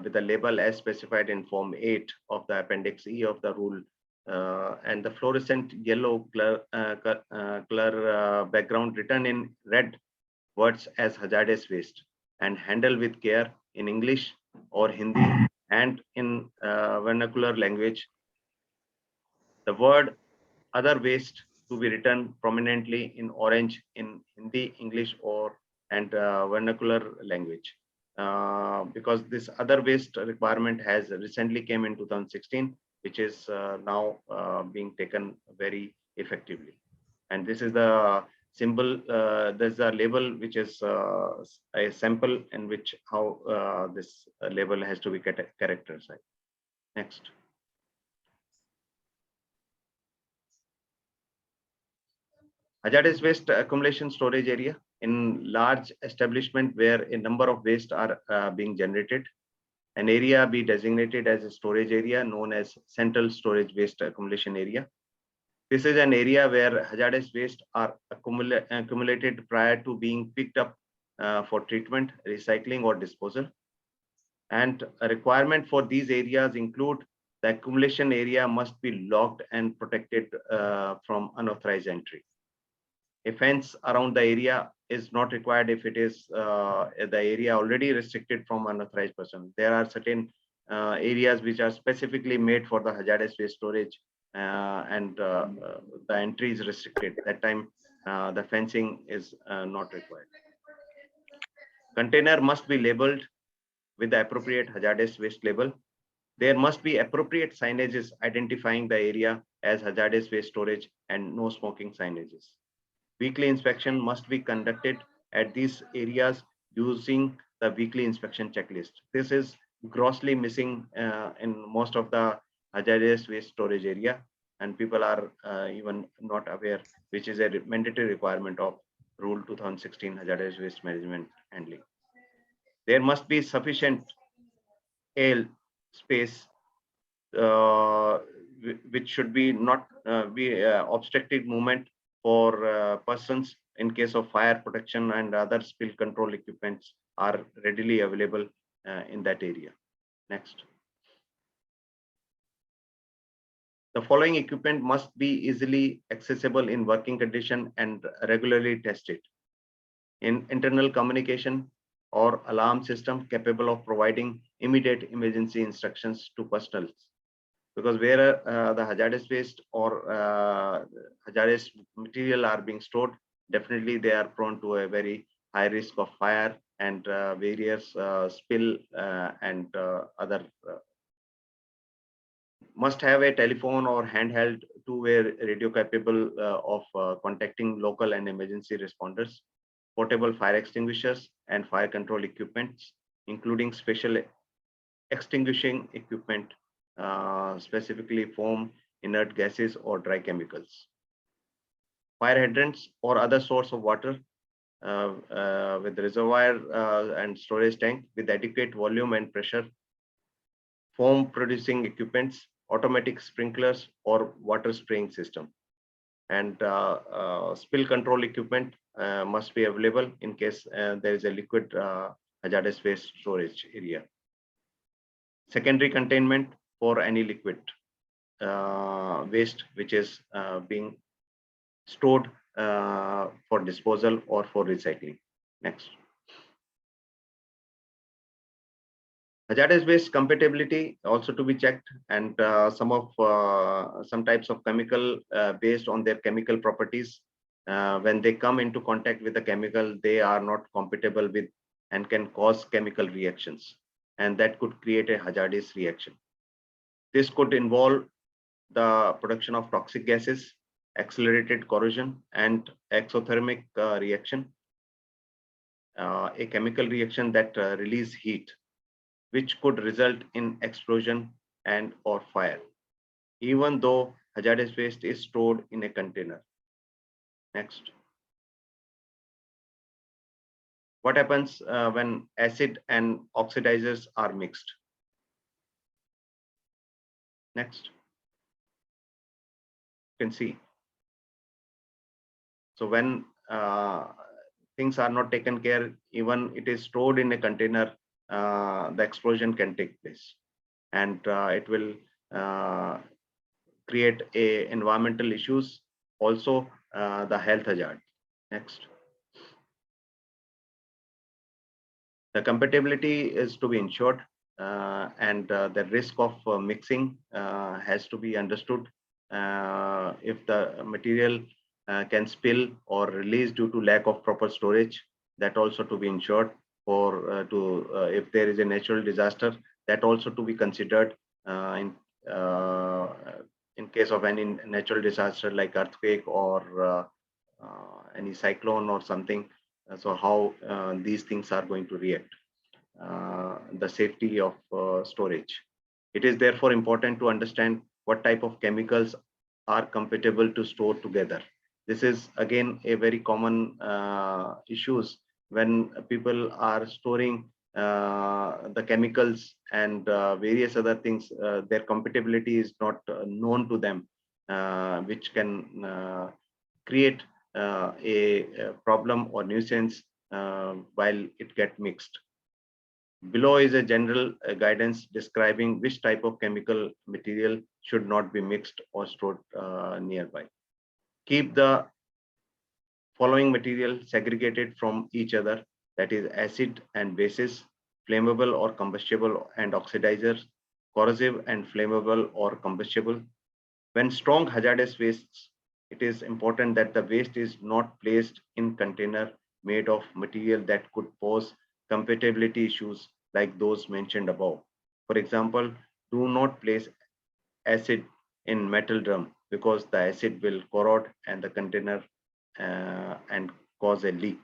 S2: with a label as specified in Form 8 of the Appendix E of the rule, and the fluorescent yellow color background written in red words as hazardous waste, and handle with care in English or Hindi and in vernacular language. The word other waste to be written prominently in orange in Hindi, English, or and vernacular language. Because this other waste requirement has recently came in 2016, which is now being taken very effectively. And this is the symbol, there's a label which is a sample in which how this label has to be characterized. Next. Hazardous waste accumulation storage area in large establishment where a number of waste are being generated. An area be designated as a storage area known as central storage waste accumulation area. This is an area where hazardous waste are accumulated prior to being picked up for treatment, recycling, or disposal. And a requirement for these areas include the accumulation area must be locked and protected from unauthorized entry. A fence around the area is not required if it is the area already restricted from unauthorized person. There are certain areas which are specifically made for the hazardous waste storage, and the entry is restricted. That time the fencing is not required. Container must be labeled with the appropriate hazardous waste label. There must be appropriate signages identifying the area as hazardous waste storage and no smoking signages. Weekly inspection must be conducted at these areas using the weekly inspection checklist. This is grossly missing in most of the hazardous waste storage area, and people are even not aware, which is a mandatory requirement of Rule 2016 Hazardous Waste Management Handling. There must be sufficient air space, which should be not be obstructed movement for persons in case of fire protection, and other spill control equipments are readily available in that area. Next. The following equipment must be easily accessible in working condition and regularly tested. In internal communication or alarm system capable of providing immediate emergency instructions to personnel. Because where the hazardous waste or hazardous material are being stored, definitely they are prone to a very high risk of fire and various spill and other. Must have a telephone or handheld two-way radio capable of contacting local and emergency responders, portable fire extinguishers and fire control equipments, including special extinguishing equipment, specifically foam, inert gases, or dry chemicals. Fire hydrants or other source of water with reservoir and storage tank with adequate volume and pressure, foam producing equipments, automatic sprinklers or water spraying system, and spill control equipment must be available in case there is a liquid hazardous waste storage area. Secondary containment for any liquid waste which is being stored for disposal or for recycling. Next. Hazardous waste compatibility also to be checked, and some types of chemical based on their chemical properties. When they come into contact with the chemical, they are not compatible with and can cause chemical reactions, and that could create a hazardous reaction. This could involve the production of toxic gases, accelerated corrosion, and exothermic reaction. a chemical reaction that release heat, which could result in explosion and or fire, even though hazardous waste is stored in a container. Next. What happens when acid and oxidizers are mixed? Next. You can see. So when things are not taken care, even it is stored in a container, the explosion can take place, and it will create a environmental issues, also the health hazard. Next. The compatibility is to be ensured, and the risk of mixing has to be understood. If the material can spill or release due to lack of proper storage, that also to be ensured. For if there is a natural disaster, that also to be considered in case of any natural disaster like earthquake or any cyclone or something. So how these things are going to react, the safety of storage. It is therefore important to understand what type of chemicals are compatible to store together. This is again a very common issues when people are storing the chemicals and various other things. Their compatibility is not known to them, which can create a problem or nuisance while it get mixed. Below is a general guidance describing which type of chemical material should not be mixed or stored nearby. Keep the following material segregated from each other, that is acid and bases, flammable or combustible and oxidizers, corrosive and flammable or combustible. When strong hazardous wastes, it is important that the waste is not placed in container made of material that could pose compatibility issues like those mentioned above. For example, do not place acid in metal drum because the acid will corrode and the container and cause a leak.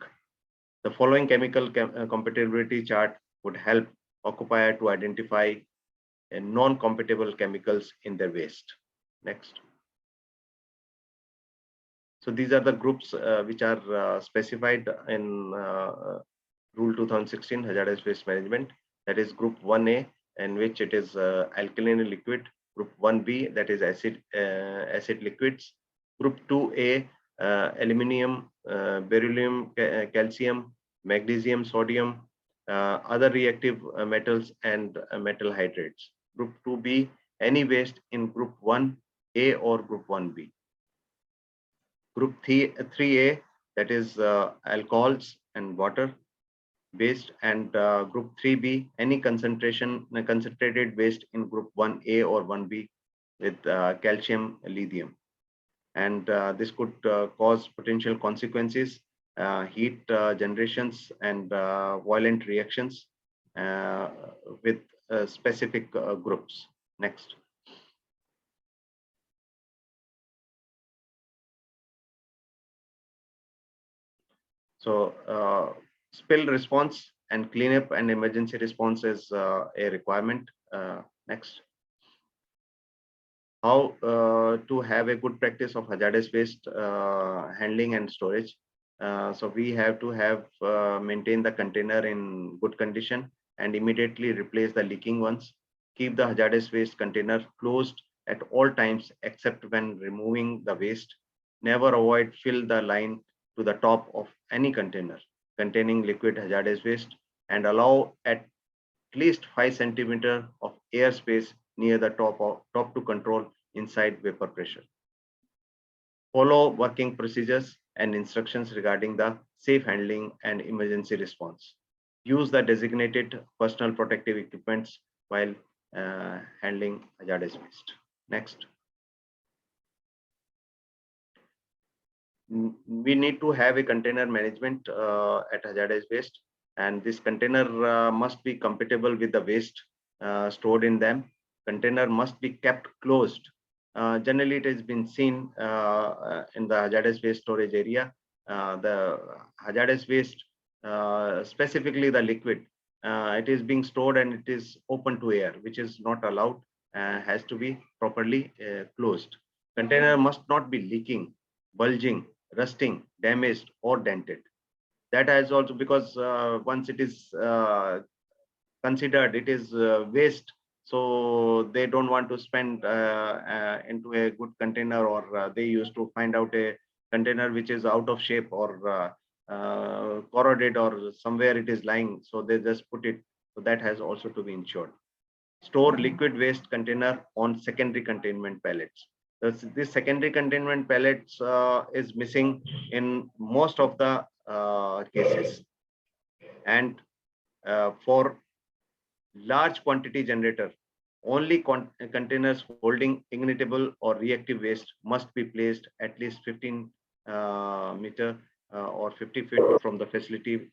S2: The following chemical compatibility chart would help occupier to identify non-compatible chemicals in their waste. Next. So these are the groups which are specified in Rule 2016 Hazardous Waste Management. That is Group 1A, in which it is alkaline liquid. Group 1B, that is acid liquids. Group 2A, aluminium, beryllium, calcium, magnesium, sodium, other reactive metals, and metal hydrates. Group 2B, any waste in Group 1A or Group 1B. Group 3A, that is alcohols and water based, and Group 3B, any concentrated waste in Group 1A or 1B with calcium, lithium. And this could cause potential consequences, heat generations and violent reactions with specific groups. Next. So spill response and cleanup and emergency response is a requirement. Next. How to have a good practice of hazardous waste handling and storage. So we have to have maintain the container in good condition and immediately replace the leaking ones. Keep the hazardous waste container closed at all times except when removing the waste. Never avoid fill the line to the top of any container containing liquid hazardous waste, and allow at least 5 centimeters of airspace near the top to control inside vapor pressure. Follow working procedures and instructions regarding the safe handling and emergency response. Use the designated personal protective equipments while handling hazardous waste. Next. We need to have a container management at hazardous waste, and this container must be compatible with the waste stored in them. Container must be kept closed. Generally, it has been seen in the hazardous waste storage area. The hazardous waste specifically the liquid, it is being stored and it is open to air, which is not allowed, has to be properly closed. Container must not be leaking, bulging, rusting, damaged, or dented. That has also, because once it is considered, it is waste, so they don't want to spend into a good container, or they used to find out a container which is out of shape or corroded or somewhere it is lying, so they just put it. So that has also to be ensured. Store liquid waste container on secondary containment pallets. This secondary containment pallets is missing in most of the cases, and for large quantity generator, only containers holding ignitable or reactive waste must be placed at least 15 meter or 50 feet from the facility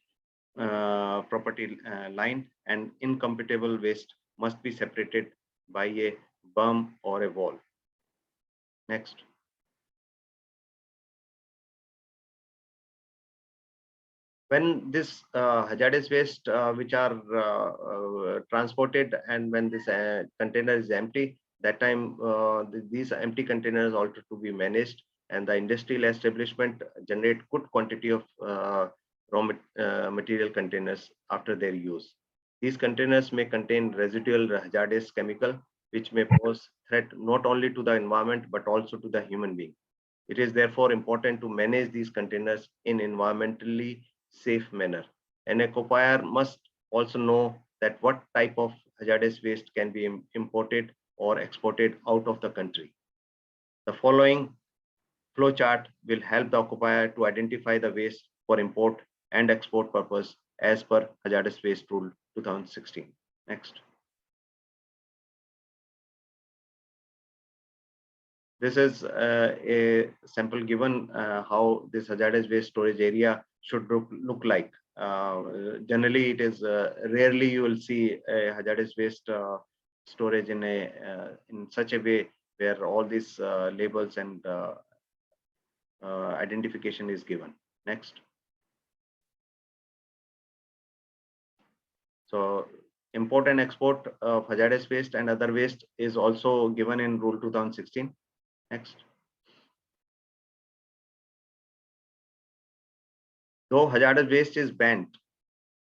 S2: property line, and incompatible waste must be separated by a berm or a wall. Next. When this hazardous waste which are transported, and when this container is empty, that time these empty containers also to be managed, and the industrial establishment generate good quantity of material containers after their use. These containers may contain residual hazardous chemical which may pose threat not only to the environment but also to the human being. It is therefore important to manage these containers in environmentally safe manner. An occupier must also know that what type of hazardous waste can be imported or exported out of the country. The following flowchart will help the occupier to identify the waste for import and export purpose as per Hazardous Waste Rule 2016. Next. This is a sample given how this hazardous waste storage area should look like. Generally, it is rarely you will see a hazardous waste storage in such a way where all these labels and identification is given. Next. So import and export of hazardous waste and other waste is also given in Rule 2016. Next. Though hazardous waste is banned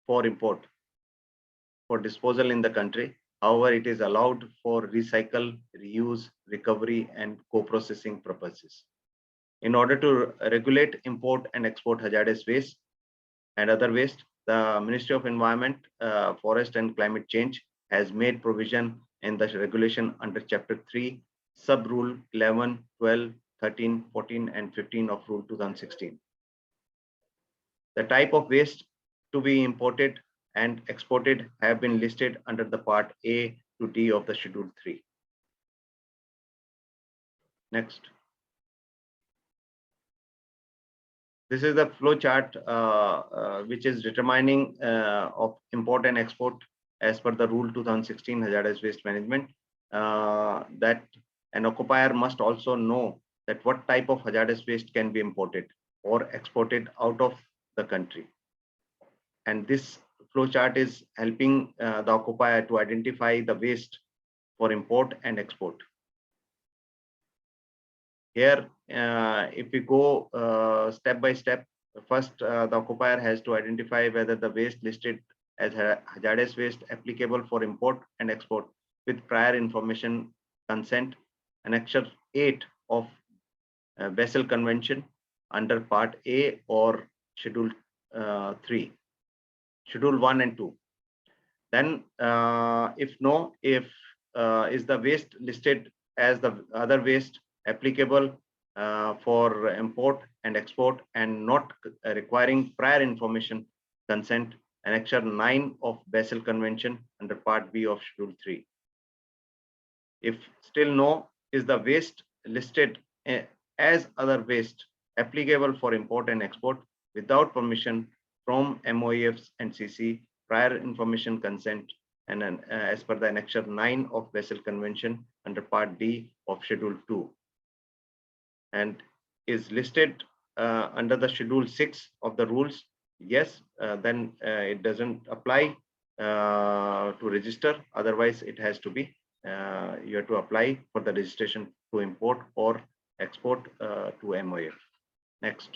S2: for import for disposal in the country, however, it is allowed for recycle, reuse, recovery, and co-processing purposes. In order to regulate import and export hazardous waste and other waste, the Ministry of Environment, Forest and Climate Change has made provision in the regulation under Chapter 3, Sub-Rule 11, 12, 13, 14, and 15 of Rule 2016. The type of waste to be imported and exported have been listed under the Part A to D of the Schedule 3. Next. This is the flow chart which is determining of import and export as per the Rule 2016 Hazardous Waste Management, that an occupier must also know that what type of hazardous waste can be imported or exported out of the country. And this flow chart is helping the occupier to identify the waste for import and export. Here, if we go step by step, first the occupier has to identify whether the waste listed as hazardous waste applicable for import and export with prior information consent, Annexure 8 of Basel Convention under Part A or Schedule 3, Schedule 1 and 2. Then, if no, if is the waste listed as the other waste applicable for import and export and not requiring prior information consent, Annexure 9 of Basel Convention under Part B of Schedule 3. If still no, is the waste listed as other waste applicable for import and export without permission from MOEFs and CC, prior information consent, and as per the Annexure 9 of Basel Convention under Part D of Schedule 2, and is listed under the Schedule 6 of the rules yes, then it doesn't apply to register. Otherwise, it has to be, you have to apply for the registration to import or export to MOF. Next.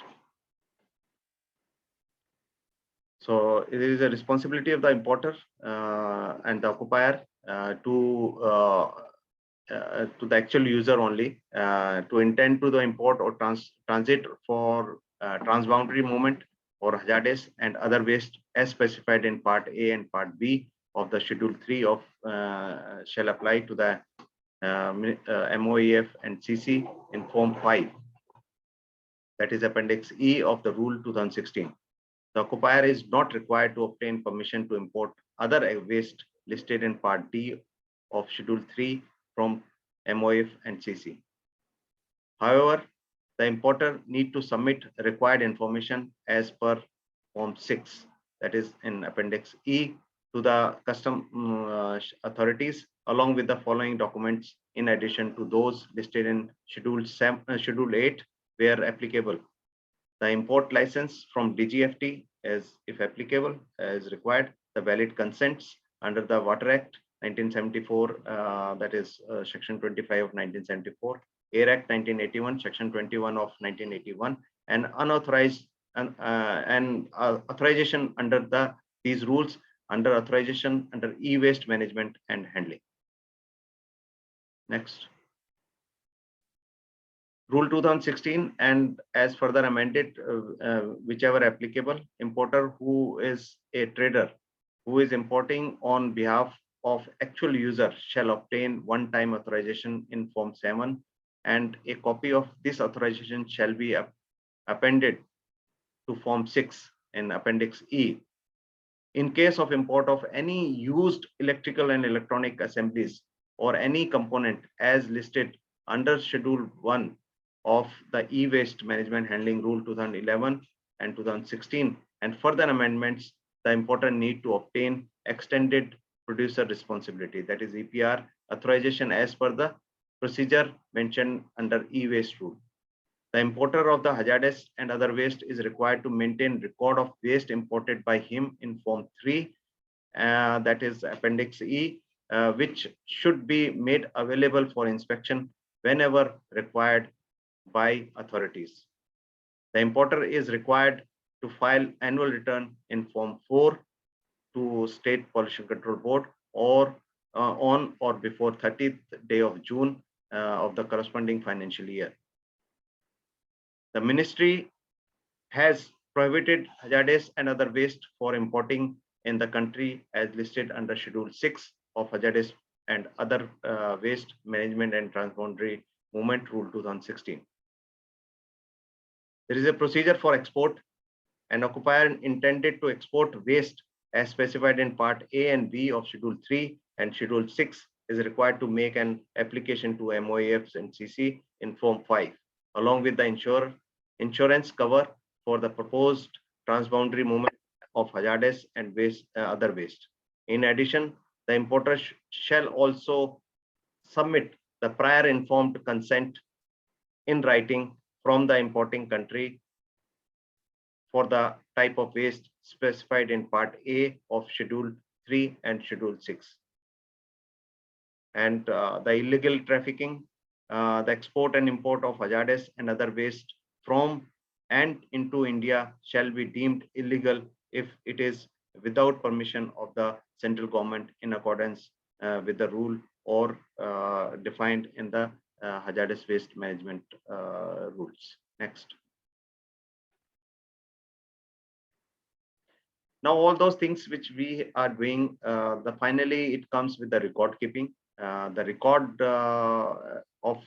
S2: So it is a responsibility of the importer and the occupier to the actual user only to intend to the import or transit for transboundary movement or hazardous and other waste as specified in Part A and Part B of the Schedule 3 of shall apply to the MOEF and CC in Form 5. That is Appendix E of the Rule 2016. The occupier is not required to obtain permission to import other waste listed in Part D of Schedule 3 from MOF and CC. However, the importer need to submit required information as per Form 6, that is in Appendix E, to the custom authorities along with the following documents in addition to those listed in Schedule 8 where applicable. The import license from DGFT as if applicable as required, the valid consents under the Water Act 1974, that is Section 25 of 1974, Air Act 1981, Section 21 of 1981, and unauthorized and authorization under these rules under authorization under e-waste management and handling. Next. Rule 2016 and as further amended, whichever applicable, importer who is a trader who is importing on behalf of actual user shall obtain one-time authorization in Form 7, and a copy of this authorization shall be appended to Form 6 in Appendix E. In case of import of any used electrical and electronic assemblies or any component as listed under Schedule 1 of the e-waste management handling rule 2011 and 2016 and further amendments, the importer need to obtain extended producer responsibility, that is EPR, authorization as per the procedure mentioned under e-waste rule. The importer of the hazardous and other waste is required to maintain record of waste imported by him in Form 3, that is Appendix E, which should be made available for inspection whenever required by authorities. The importer is required to file annual return in Form 4 to State Pollution Control Board or on or before 30th day of June of the corresponding financial year. The ministry has prohibited hazardous and other waste for importing in the country as listed under Schedule 6 of hazardous and other waste management and transboundary movement rule 2016. There is a procedure for export. An occupier intended to export waste as specified in Part A and B of Schedule 3 and Schedule 6 is required to make an application to MOEFs and CC in Form 5, along with the insurance cover for the proposed transboundary movement of hazardous and waste, other waste. In addition, the importer shall also submit the prior informed consent in writing from the importing country for the type of waste specified in Part A of Schedule 3 and Schedule 6. And the illegal trafficking, the export and import of hazardous and other waste from and into India shall be deemed illegal if it is without permission of the central government in accordance with the rule or defined in the hazardous waste management rules. Next. Now, all those things which we are doing, finally it comes with the record keeping. The record of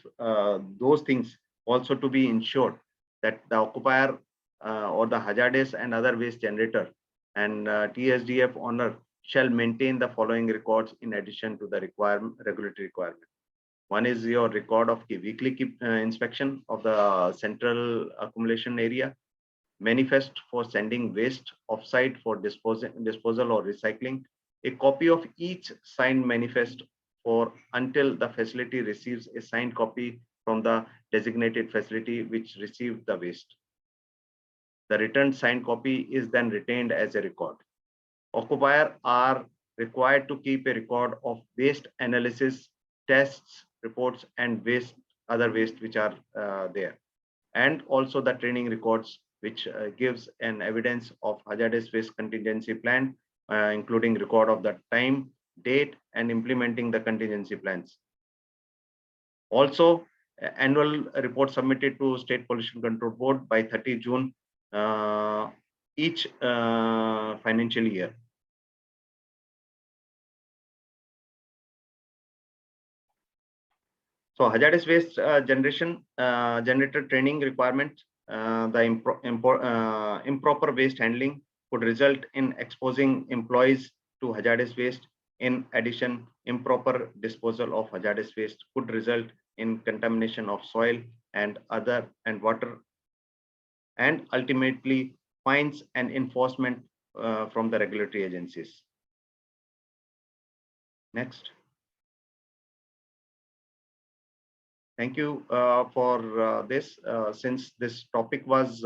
S2: those things also to be ensured that the occupier or the hazardous and other waste generator and TSDF owner shall maintain the following records in addition to the regulatory requirement. One is your record of the weekly inspection of the central accumulation area, manifest for sending waste offsite for disposal or recycling, a copy of each signed manifest for until the facility receives a signed copy from the designated facility which received the waste. The returned signed copy is then retained as a record. Occupier are required to keep a record of waste analysis, tests, reports, and other waste which are there, and also the training records, which gives an evidence of hazardous waste contingency plan, including record of the time, date, and implementing the contingency plans. Also, annual report submitted to State Pollution Control Board by 30 June each financial year. So hazardous waste generator training requirement, the improper waste handling could result in exposing employees to hazardous waste. In addition, improper disposal of hazardous waste could result in contamination of soil and water, and ultimately fines and enforcement from the regulatory agencies. Next. Thank you for this. Since this topic was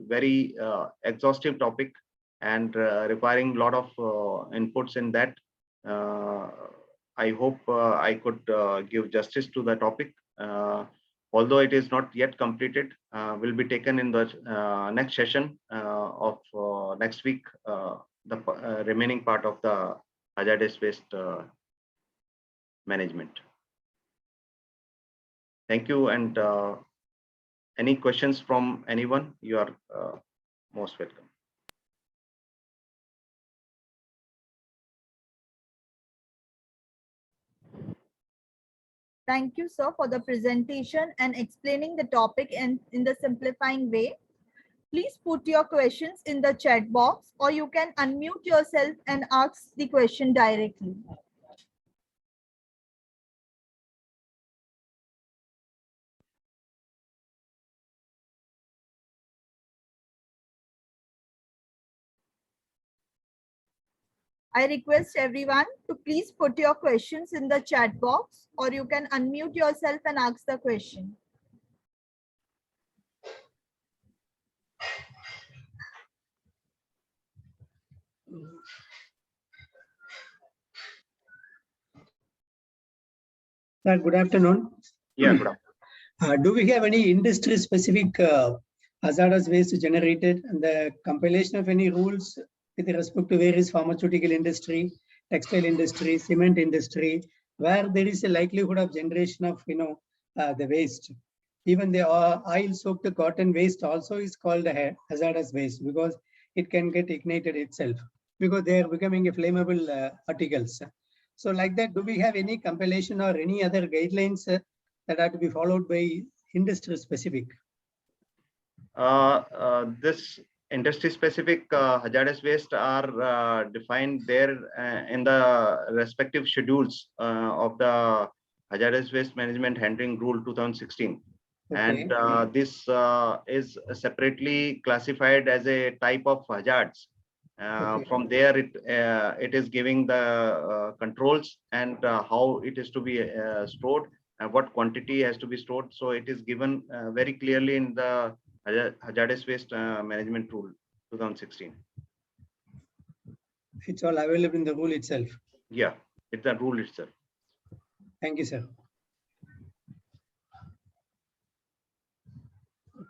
S2: very exhaustive topic and requiring a lot of inputs in that, I hope I could give justice to the topic. Although it is not yet completed, will be taken in the next session of next week, the remaining part of the hazardous waste management. Thank you, and any questions from anyone, you are most welcome.
S1: Thank you, sir, for the presentation and explaining the topic in the simplifying way. Please put your questions in the chat box, or you can unmute yourself and ask the question directly. I request everyone to please put your questions in the chat box, or you can unmute yourself and ask the question.
S6: Sir, good afternoon.
S2: Yeah, good afternoon.
S6: Do we have any industry specific hazardous waste generated, and the compilation of any rules with respect to various pharmaceutical industry, textile industry, cement industry, where there is a likelihood of generation of the waste? Even the oil soaked cotton waste also is called a hazardous waste because it can get ignited itself because they are becoming a flammable articles. So like that, do we have any compilation or any other guidelines that are to be followed by industry specific?
S2: This industry specific hazardous waste are defined there in the respective schedules of the Hazardous Waste Management Handling Rule 2016. Okay. And this is separately classified as a type of hazards. Okay. From there, it is giving the controls and how it is to be stored and what quantity has to be stored. So it is given very clearly in the Hazardous Waste Management Rule 2016.
S6: It's all available in the rule itself.
S2: Yeah, it's the rule itself.
S6: Thank you, sir.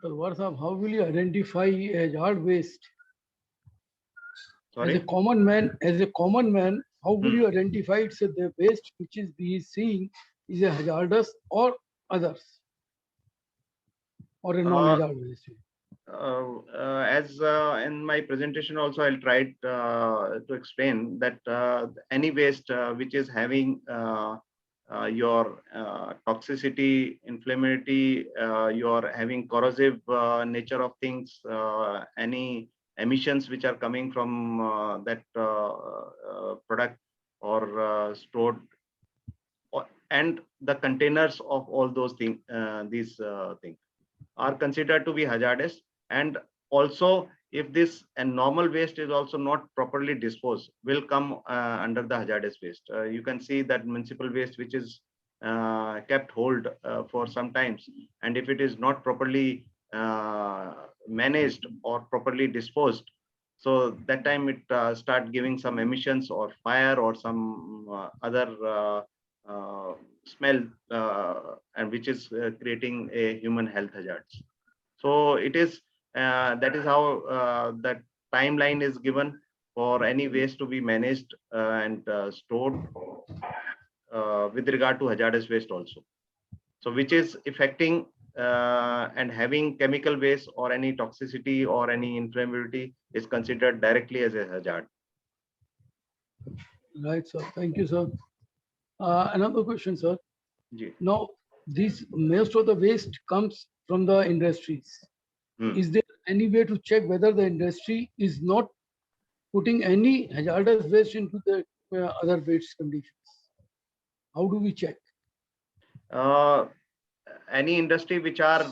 S7: Talwar, how will you identify hazard waste?
S2: Sorry?
S7: As a common man, how will you identify it's the waste which is being seen is a hazardous or others, or a non-hazard waste?
S2: As in my presentation also, I'll try to explain that any waste which is having your toxicity, inflammatory, you're having corrosive nature of things, any emissions which are coming from that product or stored, and the containers of all those things, these things are considered to be hazardous. And also, if this and normal waste is also not properly disposed, will come under the hazardous waste. You can see that municipal waste which is kept hold for some times, and if it is not properly managed or properly disposed, so that time it start giving some emissions or fire or some other smell, and which is creating a human health hazards. So it is that is how that timeline is given for any waste to be managed and stored with regard to hazardous waste also. So which is affecting and having chemical waste or any toxicity or any inflammability is considered directly as a hazard.
S7: Right, sir. Thank you, sir. Another question, sir.
S2: Ji.
S7: Now, this most of the waste comes from the industries.
S2: Hmm.
S7: Is there any way to check whether the industry is not putting any hazardous waste into the other waste conditions? How do we check?
S2: Any industry which are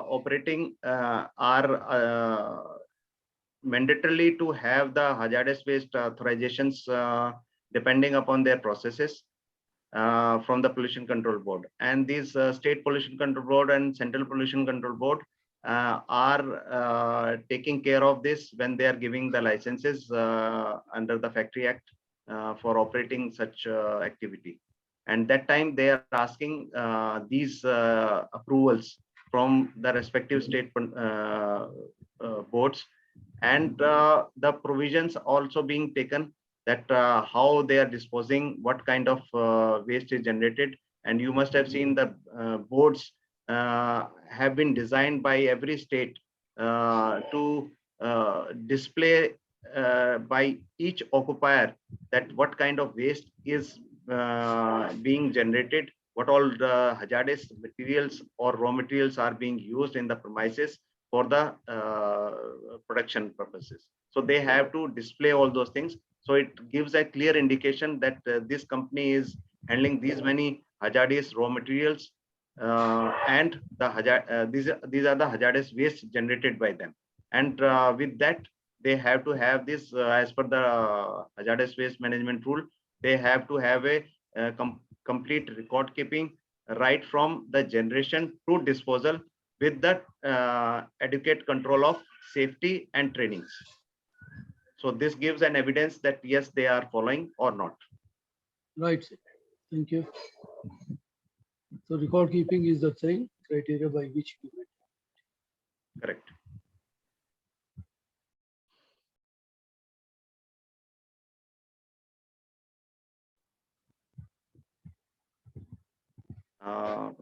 S2: operating are mandatorily to have the hazardous waste authorizations depending upon their processes from the Pollution Control Board. And these State Pollution Control Board and Central Pollution Control Board are taking care of this when they are giving the licenses under the Factory Act for operating such activity. And that time they are asking these approvals from the respective state boards, and the provisions also being taken that how they are disposing, what kind of waste is generated. And you must have seen the boards have been designed by every state to display by each occupier that what kind of waste is being generated, what all the hazardous materials or raw materials are being used in the premises for the production purposes. So they have to display all those things. So it gives a clear indication that this company is handling these many hazardous raw materials and the hazard, these are the hazardous waste generated by them. And with that, they have to have this as per the hazardous waste management rule. They have to have a complete record keeping right from the generation to disposal with the adequate control of safety and trainings. So this gives an evidence that yes, they are following or not.
S7: Right, sir. Thank you. So record keeping is the same criteria by which we measure.
S2: Correct.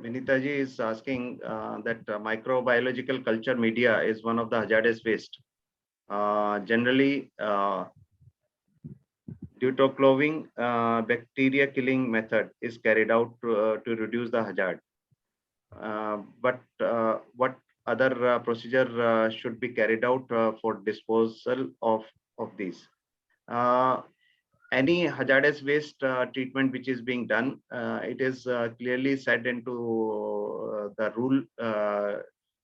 S2: Vinita ji is asking that microbiological culture media is one of the hazardous waste. Generally, deutocloving bacteria killing method is carried out to reduce the hazard. But what other procedure should be carried out for disposal of these? Any hazardous waste treatment which is being done, it is clearly said into the rule,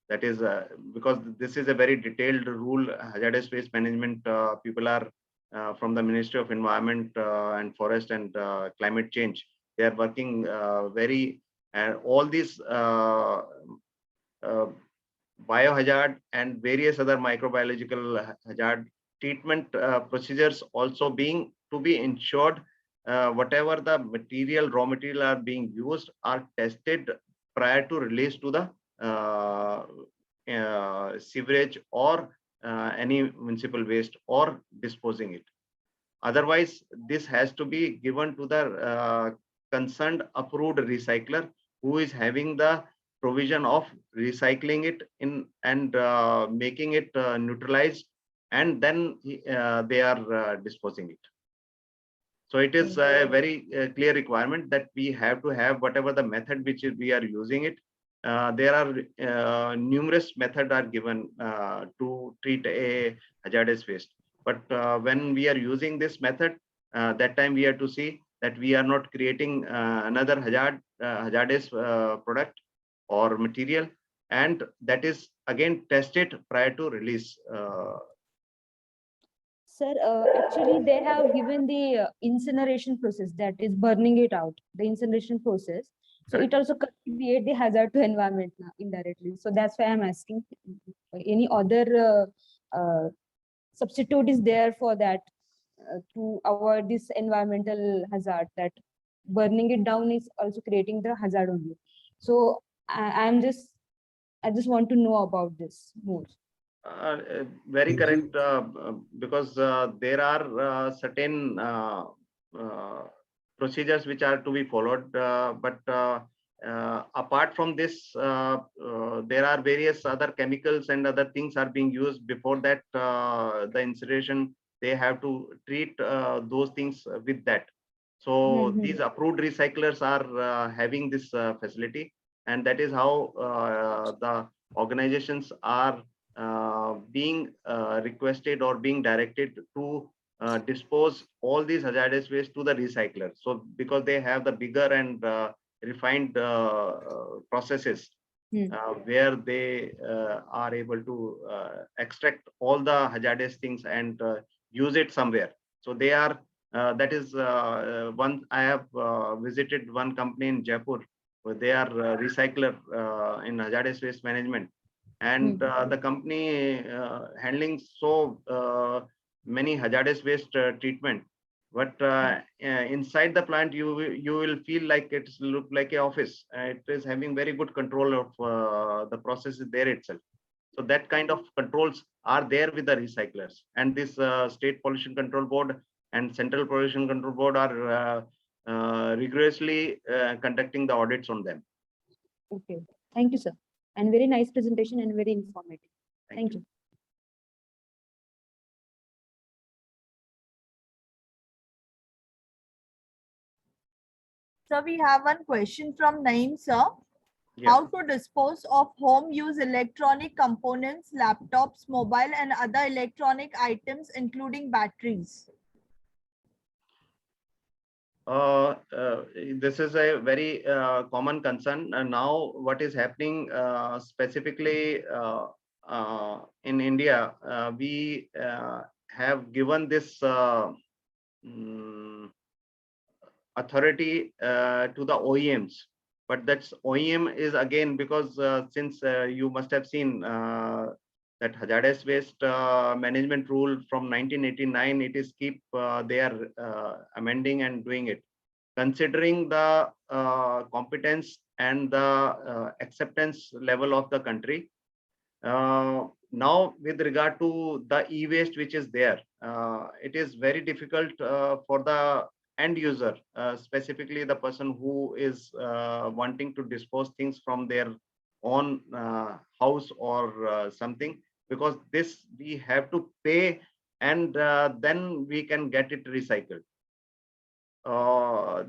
S2: that is because this is a very detailed rule. Hazardous waste management people are from the Ministry of Environment and Forest and Climate Change. They are working very, and all these biohazard and various other microbiological hazard treatment procedures also being to be ensured. Whatever the material, raw material are being used are tested prior to release to the sewerage or any municipal waste or disposing it. Otherwise, this has to be given to the concerned approved recycler who is having the provision of recycling it in and making it neutralized, and then they are disposing it. So it is a very clear requirement that we have to have whatever the method which we are using it. There are numerous methods are given to treat a hazardous waste. But when we are using this method, that time we have to see that we are not creating another hazardous product or material, and that is again tested prior to release.
S8: Sir, actually, they have given the incineration process, that is burning it out, the incineration process. So it also create the hazard to environment now, indirectly. So that's why I'm asking, any other substitute is there for that to avoid this environmental hazard, that burning it down is also creating the hazard only. So I just want to know about this more.
S2: Very
S6: Thank you.
S2: correct, because there are certain procedures which are to be followed, but apart from this, there are various other chemicals and other things are being used. Before that, the incineration, they have to treat those things with that. So these approved recyclers are having this facility, and that is how the organizations are being requested or being directed to dispose all these hazardous waste to the recycler. So because they have the bigger and refined processes where they are able to extract all the hazardous things and use it somewhere. So they are that is one. I have visited one company in Jaipur where they are recycler in hazardous waste management, and the company handling so many hazardous waste treatment, but inside the plant you will feel like it's look like a office. It is having very good control of the processes there itself. So that kind of controls are there with the recyclers, and this state pollution control board and central pollution control board are rigorously conducting the audits on them.
S8: Okay, thank you, sir. And very nice presentation and very informative. Thank you.
S1: So we have one question from Naeem, sir.
S2: Yeah.
S1: How to dispose of home use electronic components, laptops, mobile and other electronic items, including batteries?
S2: This is a very common concern. Now, what is happening specifically in India, we have given this authority to the OEMs. But that's OEM is again because since you must have seen that hazardous waste management rule from 1989, it is keep they are amending and doing it, considering the competence and the acceptance level of the country. Now, with regard to the e-waste which is there, it is very difficult for the end user, specifically the person who is wanting to dispose things from their own house or something, because this we have to pay, and then we can get it recycled.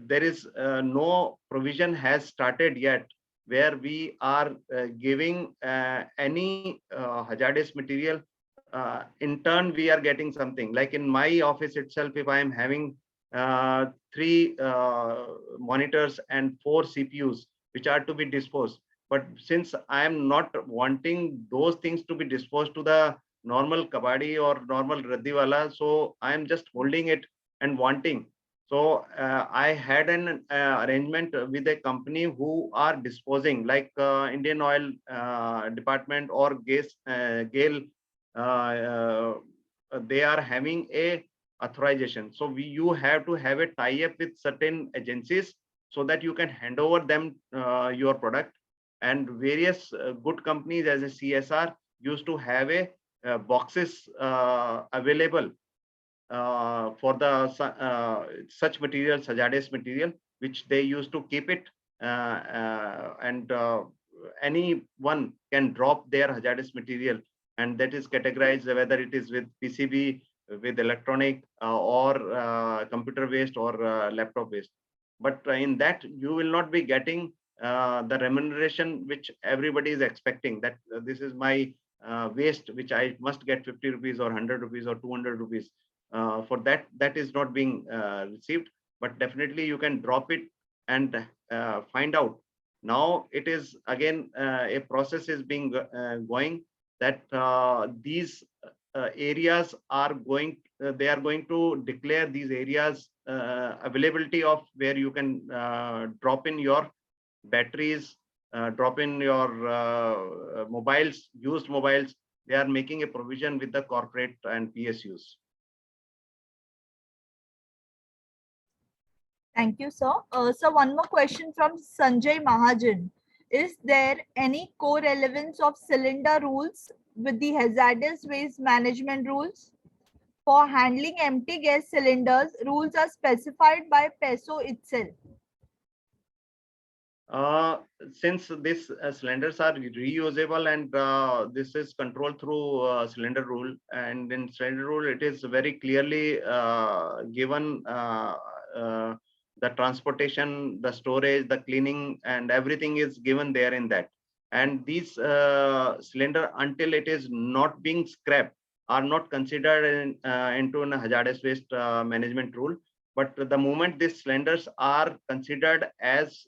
S2: There is no provision has started yet where we are giving any hazardous material. In turn, we are getting something like in my office itself. If I am having 3 monitors and 4 CPUs which are to be disposed, but since I am not wanting those things to be disposed to the normal kabadi or normal raddiwala, so I am just holding it and wanting. So I had an arrangement with a company who are disposing, like Indian Oil Department or GAIL. They are having a authorization. So you have to have a tie-up with certain agencies so that you can hand over them your product. And various good companies as a CSR used to have a boxes available for the such materials, hazardous material, which they used to keep it, and anyone can drop their hazardous material, and that is categorized whether it is with PCB, with electronic, or computer waste or laptop waste. But in that you will not be getting the remuneration which everybody is expecting, that this is my waste which I must get 50 rupees or 100 rupees or 200 rupees. For that is not being received, but definitely you can drop it and find out. Now it is again a process is being going, that these areas are going, they are going to declare these areas availability of where you can drop in your batteries, drop in your mobiles, used mobiles. They are making a provision with the corporate and PSUs.
S1: Thank you, sir. So one more question from Sanjay Mahajan. Is there any co-relevance of cylinder rules with the hazardous waste management rules? For handling empty gas cylinders, rules are specified by PESO itself.
S2: Since these cylinders are reusable and this is controlled through cylinder rule, and in cylinder rule it is very clearly given the transportation, the storage, the cleaning, and everything is given there in that. And these cylinder, until it is not being scrapped, are not considered into a hazardous waste management rule. But the moment these cylinders are considered as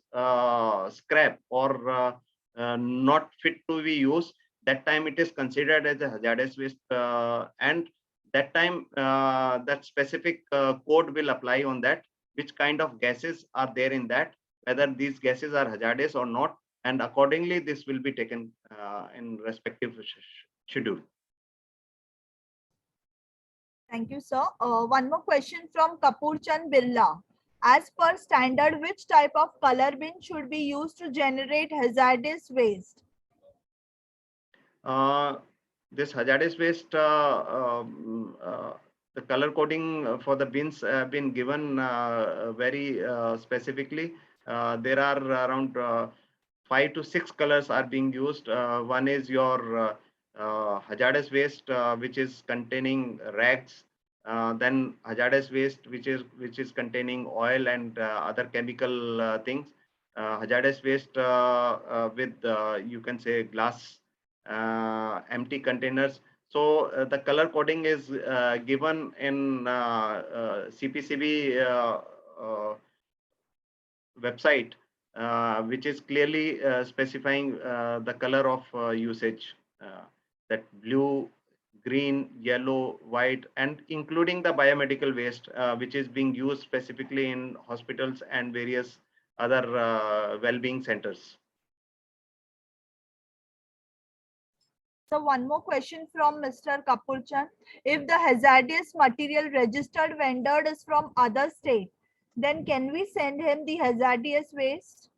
S2: scrap or not fit to be used, that time it is considered as a hazardous waste, and that time that specific code will apply on that, which kind of gases are there in that, whether these gases are hazardous or not, and accordingly this will be taken in respective schedule.
S1: Thank you, sir. One more question from Kapoor Chand Birla. As per standard, which type of color bin should be used to generate hazardous waste?
S2: This hazardous waste, the color coding for the bins have been given very specifically. There are around 5 to 6 colors are being used. One is your hazardous waste, which is containing rags. Then hazardous waste, which is containing oil and other chemical things. Hazardous waste with you can say glass empty containers. So the color coding is given in CPCB website, which is clearly specifying the color of usage, that blue, green, yellow, white, and including the biomedical waste, which is being used specifically in hospitals and various other well-being centers.
S1: So one more question from Mr. Kapoor Chand. If the hazardous material registered vendor is from other state, then can we send him the hazardous waste?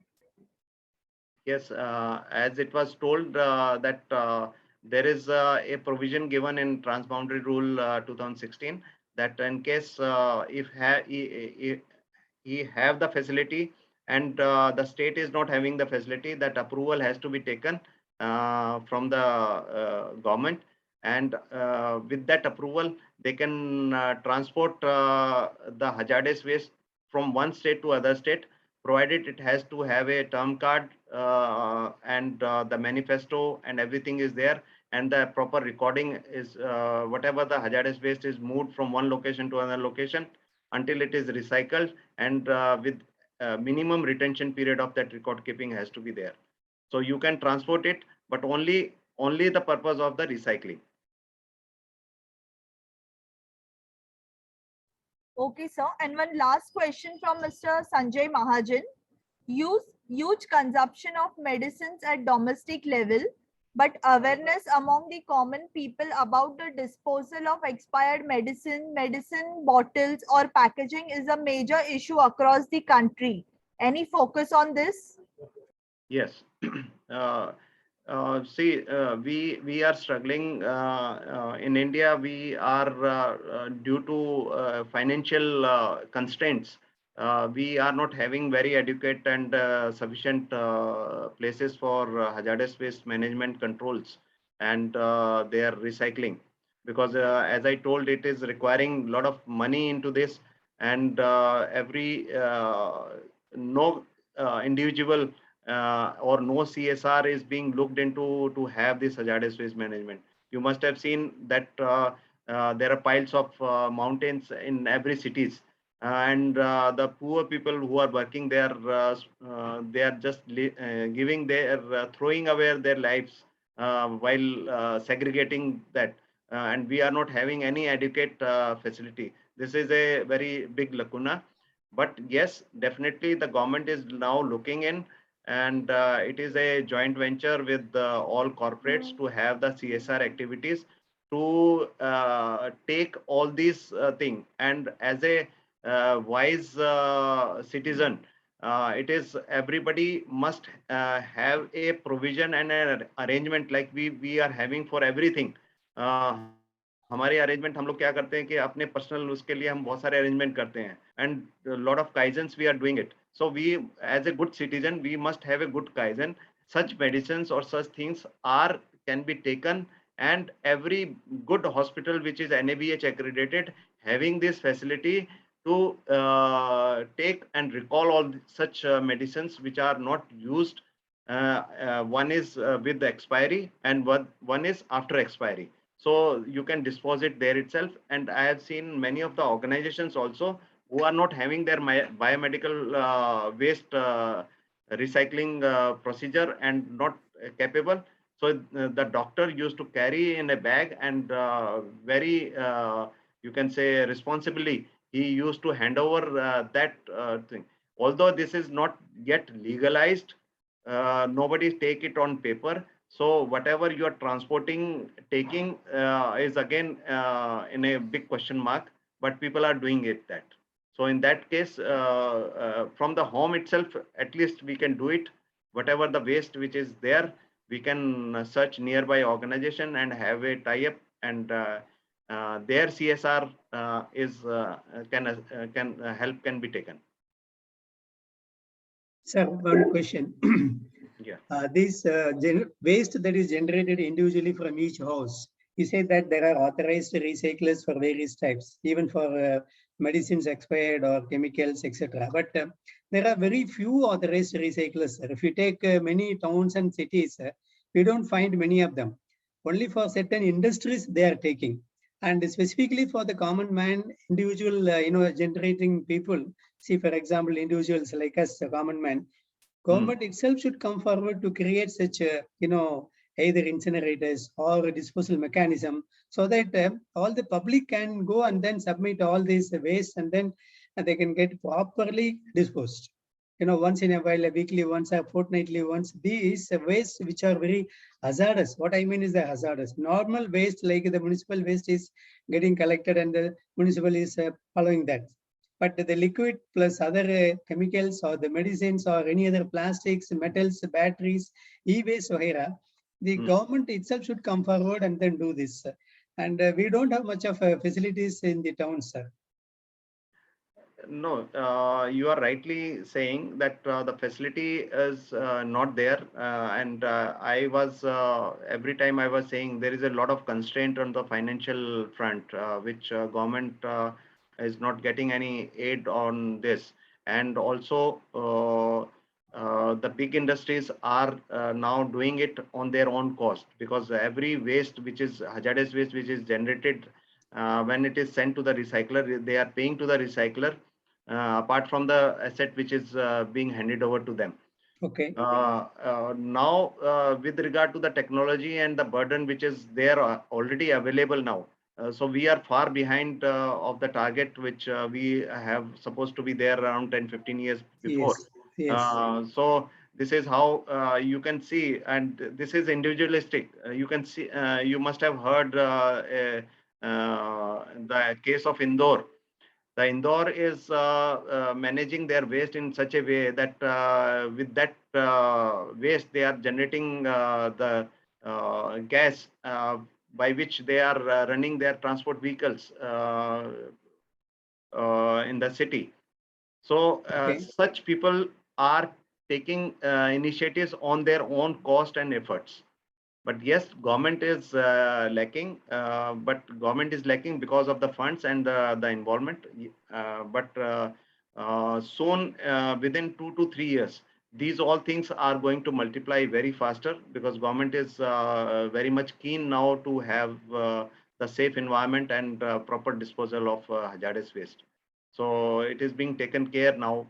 S2: Yes, as it was told that there is a provision given in Transboundary Rule 2016 that in case if he have the facility and the state is not having the facility, that approval has to be taken from the government, and with that approval they can transport the hazardous waste from one state to other state, provided it has to have a term card and the manifesto and everything is there, and the proper recording is whatever the hazardous waste is moved from one location to another location until it is recycled, and with minimum retention period of that record keeping has to be there. So you can transport it, but only the purpose of the recycling.
S1: Okay, sir. And one last question from Mr. Sanjay Mahajan. Huge consumption of medicines at domestic level, but awareness among the common people about the disposal of expired medicine bottles or packaging is a major issue across the country. Any focus on this?
S2: Yes. See, we are struggling in India. We are due to financial constraints. We are not having very adequate and sufficient places for hazardous waste management controls and their recycling, because as I told, it is requiring a lot of money into this, and no individual or no CSR is being looked into to have this hazardous waste management. You must have seen that there are piles of mountains in every cities, and the poor people who are working there, they are just giving their throwing away their lives while segregating that. and we are not having any adequate facility. This is a very big lacuna. But yes, definitely the government is now looking in, and it is a joint venture with all corporates to have the CSR activities to take all these things. And as a wise citizen, it is everybody must have a provision and an arrangement like we are having for everything. हमारे arrangement हम लोग क्या करते हैं कि अपने personal उसके लिए हम बहुत सारे अरेंजमेंट करते हैं and lot of kaizens we are doing it so we as a good citizen we must have a good kaizen such medicines or such things are can be taken, and every good hospital which is NABH accredited having this facility to take and recall all such medicines which are not used. One is with the expiry and one is after expiry, so you can dispose it there itself. And I have seen many of the organizations also who are not having their biomedical waste recycling procedure and not capable. So the doctor used to carry in a bag and very you can say responsibly he used to hand over that thing. Although this is not yet legalized, nobody take it on paper. So whatever you are transporting, taking is again in a big question mark, but people are doing it that. So in that case, from the home itself, at least we can do it. Whatever the waste which is there, we can search nearby organization and have a tie-up, and their CSR is can help can be taken.
S6: Sir, one question.
S2: Yeah.
S6: This waste that is generated individually from each house, you said that there are authorized recyclers for various types, even for medicines expired or chemicals, etc. But there are very few authorized recyclers, sir. If you take many towns and cities, we don't find many of them. Only for certain industries they are taking. And specifically for the common man, individual, generating people, see, for example, individuals like us, the common man, government itself should come forward to create such either incinerators or a disposal mechanism, so that all the public can go and then submit all these waste, and then they can get properly disposed. Once in a while, a weekly once, a fortnightly once. These waste which are very hazardous. What I mean is the hazardous. Normal waste like the municipal waste is getting collected and the municipal is following that. But the liquid plus other chemicals or the medicines or any other plastics, metals, batteries, e-waste, the government itself should come forward and then do this. And we don't have much of facilities in the town, sir.
S2: No, you are rightly saying that the facility is not there, and I was every time I was saying there is a lot of constraint on the financial front, which government is not getting any aid on this, and also the big industries are now doing it on their own cost, because every waste which is hazardous waste which is generated when it is sent to the recycler, they are paying to the recycler. Apart from the asset which is being handed over to them.
S6: Okay.
S2: Now, with regard to the technology and the burden which is there already available now, so we are far behind of the target which we have supposed to be there around 10-15 years before.
S6: Yes.
S2: So this is how you can see, and this is individualistic. You can see, you must have heard the case of Indore. The Indore is managing their waste in such a way that with that waste they are generating the gas by which they are running their transport vehicles in the city. So such people are taking initiatives on their own cost and efforts. But yes, government is lacking. But government is lacking because of the funds and the involvement. Soon, within 2 to 3 years, these all things are going to multiply very faster, because government is very much keen now to have the safe environment and proper disposal of hazardous waste. So it is being taken care now.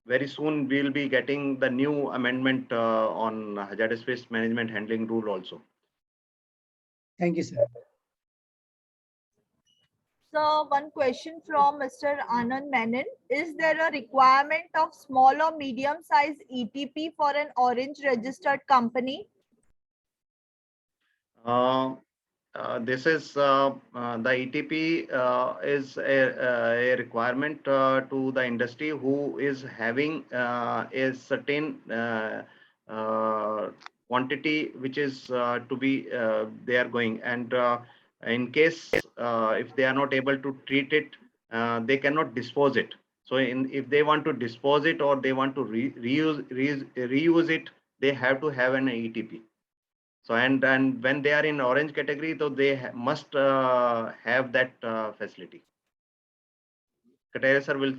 S2: Very soon we'll be getting the new amendment on hazardous waste management handling rule also.
S6: Thank you, sir.
S1: So one question from Mr. Anand Menon. Is there a requirement of small or medium size ETP for an Orange registered company?
S2: This is the ETP is a requirement to the industry who is having a certain quantity which is to be they are going, and in case if they are not able to treat it, they cannot dispose it. So if they want to dispose it or they want to reuse it, they have to have an ETP. So and when they are in orange category, so they must have that facility. Kataria sir will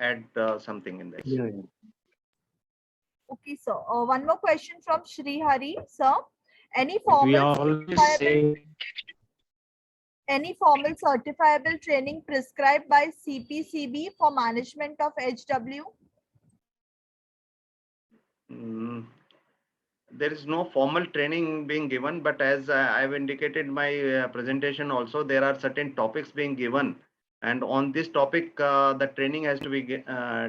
S2: add something in this.
S5: Yeah.
S1: Okay, so one more question from Shri Hari, sir. Any
S9: We are
S1: formal
S9: always saying
S1: certifiable training prescribed by CPCB for management of HW?
S2: There is no formal training being given, but as I've indicated in my presentation also, there are certain topics being given. And on this topic, the training has to be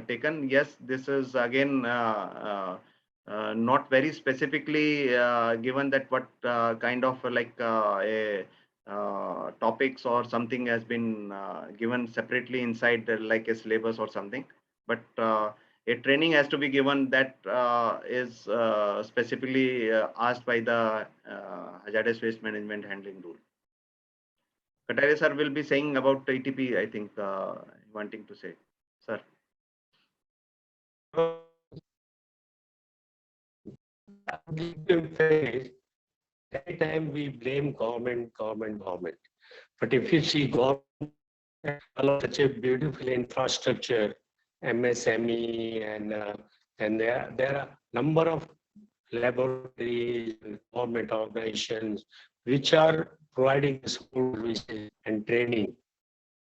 S2: taken. Yes, this is again not very specifically given that what kind of like a topics or something has been given separately inside like a syllabus or something. But a training has to be given that is specifically asked by the hazardous waste management handling rule. Kataria sir will be saying about ETP, I think, wanting to say, sir.
S9: every time we blame government. But if you see government, such a beautiful infrastructure, MSME, and there are number of laboratories and government organizations which are providing school services and training.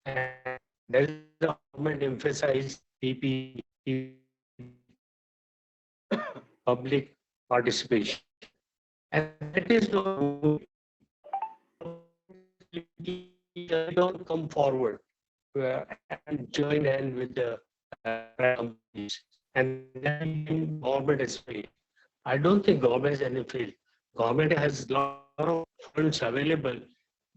S9: And there is the government emphasize PP, public participation. And that is not don't come forward and join in with the companies. And then government is failed. I don't think government is any failed. Government has a lot of funds available,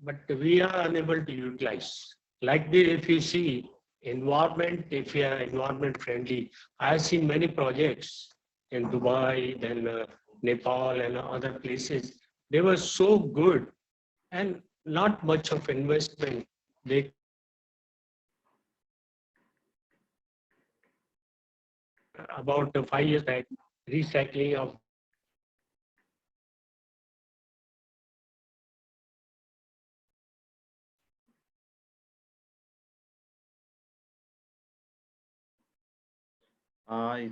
S9: but we are unable to utilize. Like this, if you see environment, if you are environment friendly, I have seen many projects in Dubai, then Nepal and other places. They were so good and not much of investment. They about 5 years back, recycling of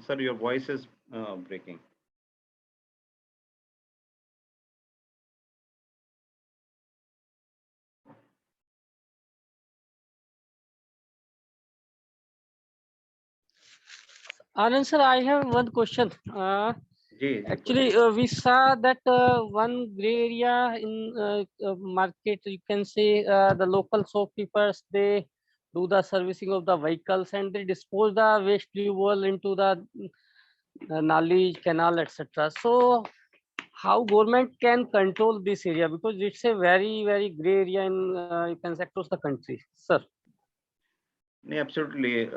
S2: Sir, your voice is breaking.
S10: Anand sir, I have one question. Actually, we saw that one gray area in market, you can say the local shopkeepers, they do the servicing of the vehicles and they dispose the waste fuel into the Nali, canal, etc. So how government can control this area? Because it's a very, very gray area in, you can say, across the country, sir.
S2: Yeah, absolutely.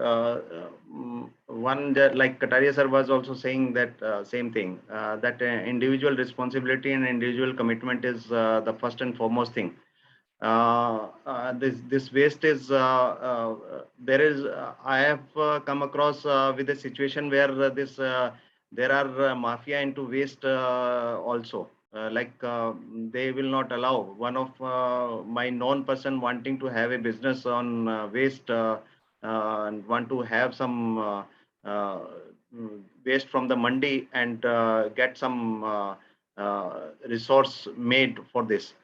S2: One that, like Kataria sir was also saying that same thing, that individual responsibility and individual commitment is the first and foremost thing. This waste is there is I have come across with a situation where there are mafia into waste also. They will not allow. One of my known person wanting to have a business on waste and want to have some waste from the mandi and get some resource made for this.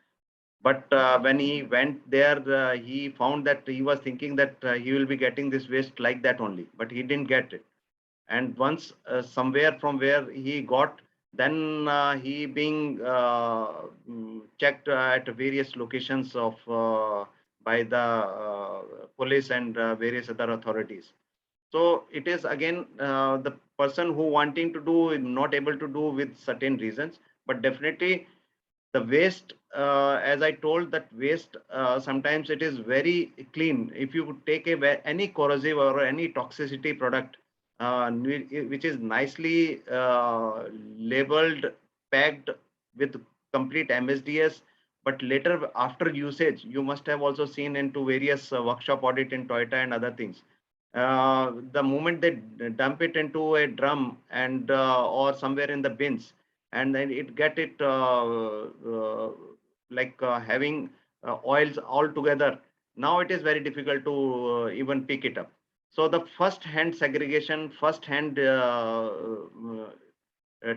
S2: But when he went there, he found that he was thinking that he will be getting this waste like that only, but he didn't get it. And once somewhere from where he got, Then he being checked at various locations of by the police and various other authorities. So it is again the person who wanting to do is not able to do with certain reasons, but definitely the waste, as I told, that waste sometimes it is very clean. If you take any corrosive or any toxicity product, which is nicely labeled, packed with complete MSDS, but later after usage, you must have also seen into various workshop audit in Toyota and other things. The moment they dump it into a drum and or somewhere in the bins, and then it get it having oils all together. Now it is very difficult to even pick it up. So the first hand segregation, first hand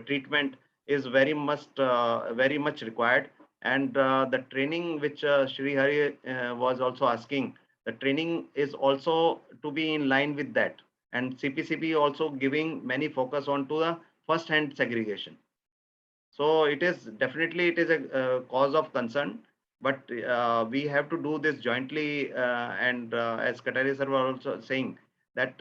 S2: treatment is very much required. And the training which Shri Hari was also asking, the training is also to be in line with that. And CPCB also giving many focus on to the first hand segregation. So it is definitely, it is a cause of concern, but we have to do this jointly. And as Katari sir was also saying that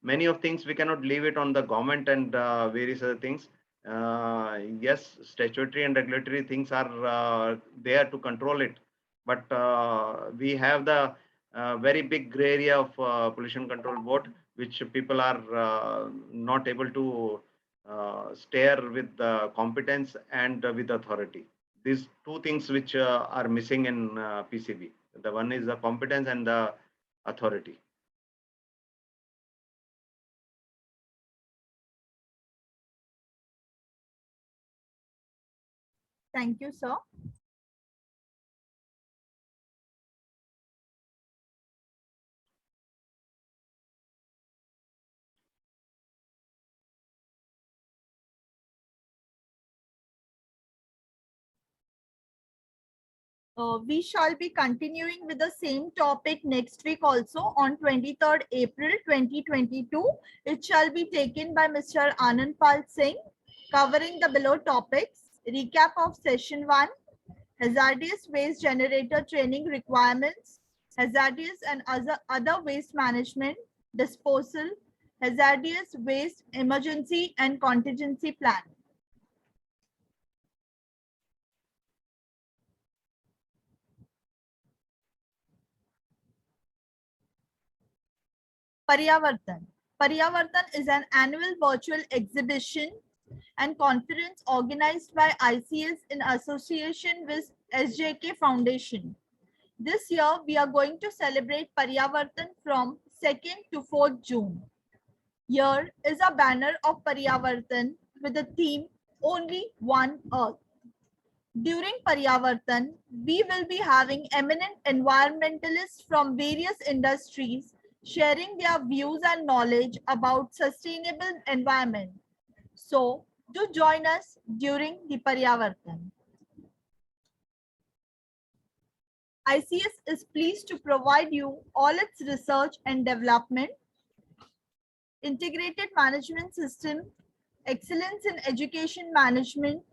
S2: many of things we cannot leave it on the government and various other things. Yes, statutory and regulatory things are there to control it, but we have the very big gray area of Pollution Control Board, which people are not able to stare with competence and with authority. These two things which are missing in PCB. The one is the competence and the authority.
S1: Thank you, sir. We shall be continuing with the same topic next week also on 23rd April 2022. It shall be taken by Mr. Anand Pal Singh, covering the below topics: recap of session 1, hazardous waste generator training requirements, hazardous and other waste management, disposal, hazardous waste emergency and contingency plan. Pariyavartan. Pariyavartan is an annual virtual exhibition and conference organized by ICS in association with SJK Foundation. This year, we are going to celebrate Pariyavartan from 2nd to 4th June. Here is a banner of Pariyavartan with the theme Only One Earth. During Pariyavartan, we will be having eminent environmentalists from various industries sharing their views and knowledge about sustainable environment. So, do join us during the Pariyavartan. ICS is pleased to provide you all its research and development, integrated management system, excellence in education management,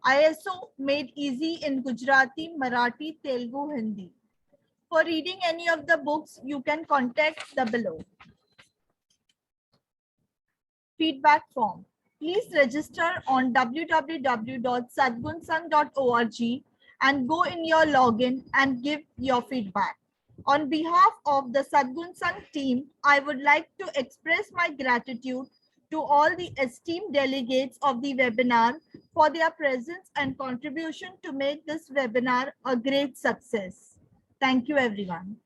S1: ISO made easy in Gujarati, Marathi, Telugu, Hindi. For reading any of the books, you can contact the below. Feedback form. Please register on www.sadgunsang.org and go in your login and give your feedback. On behalf of the Sadgun Sang team, I would like to express my gratitude to all the esteemed delegates of the webinar for their presence and contribution to make this webinar a great success. Thank you, everyone.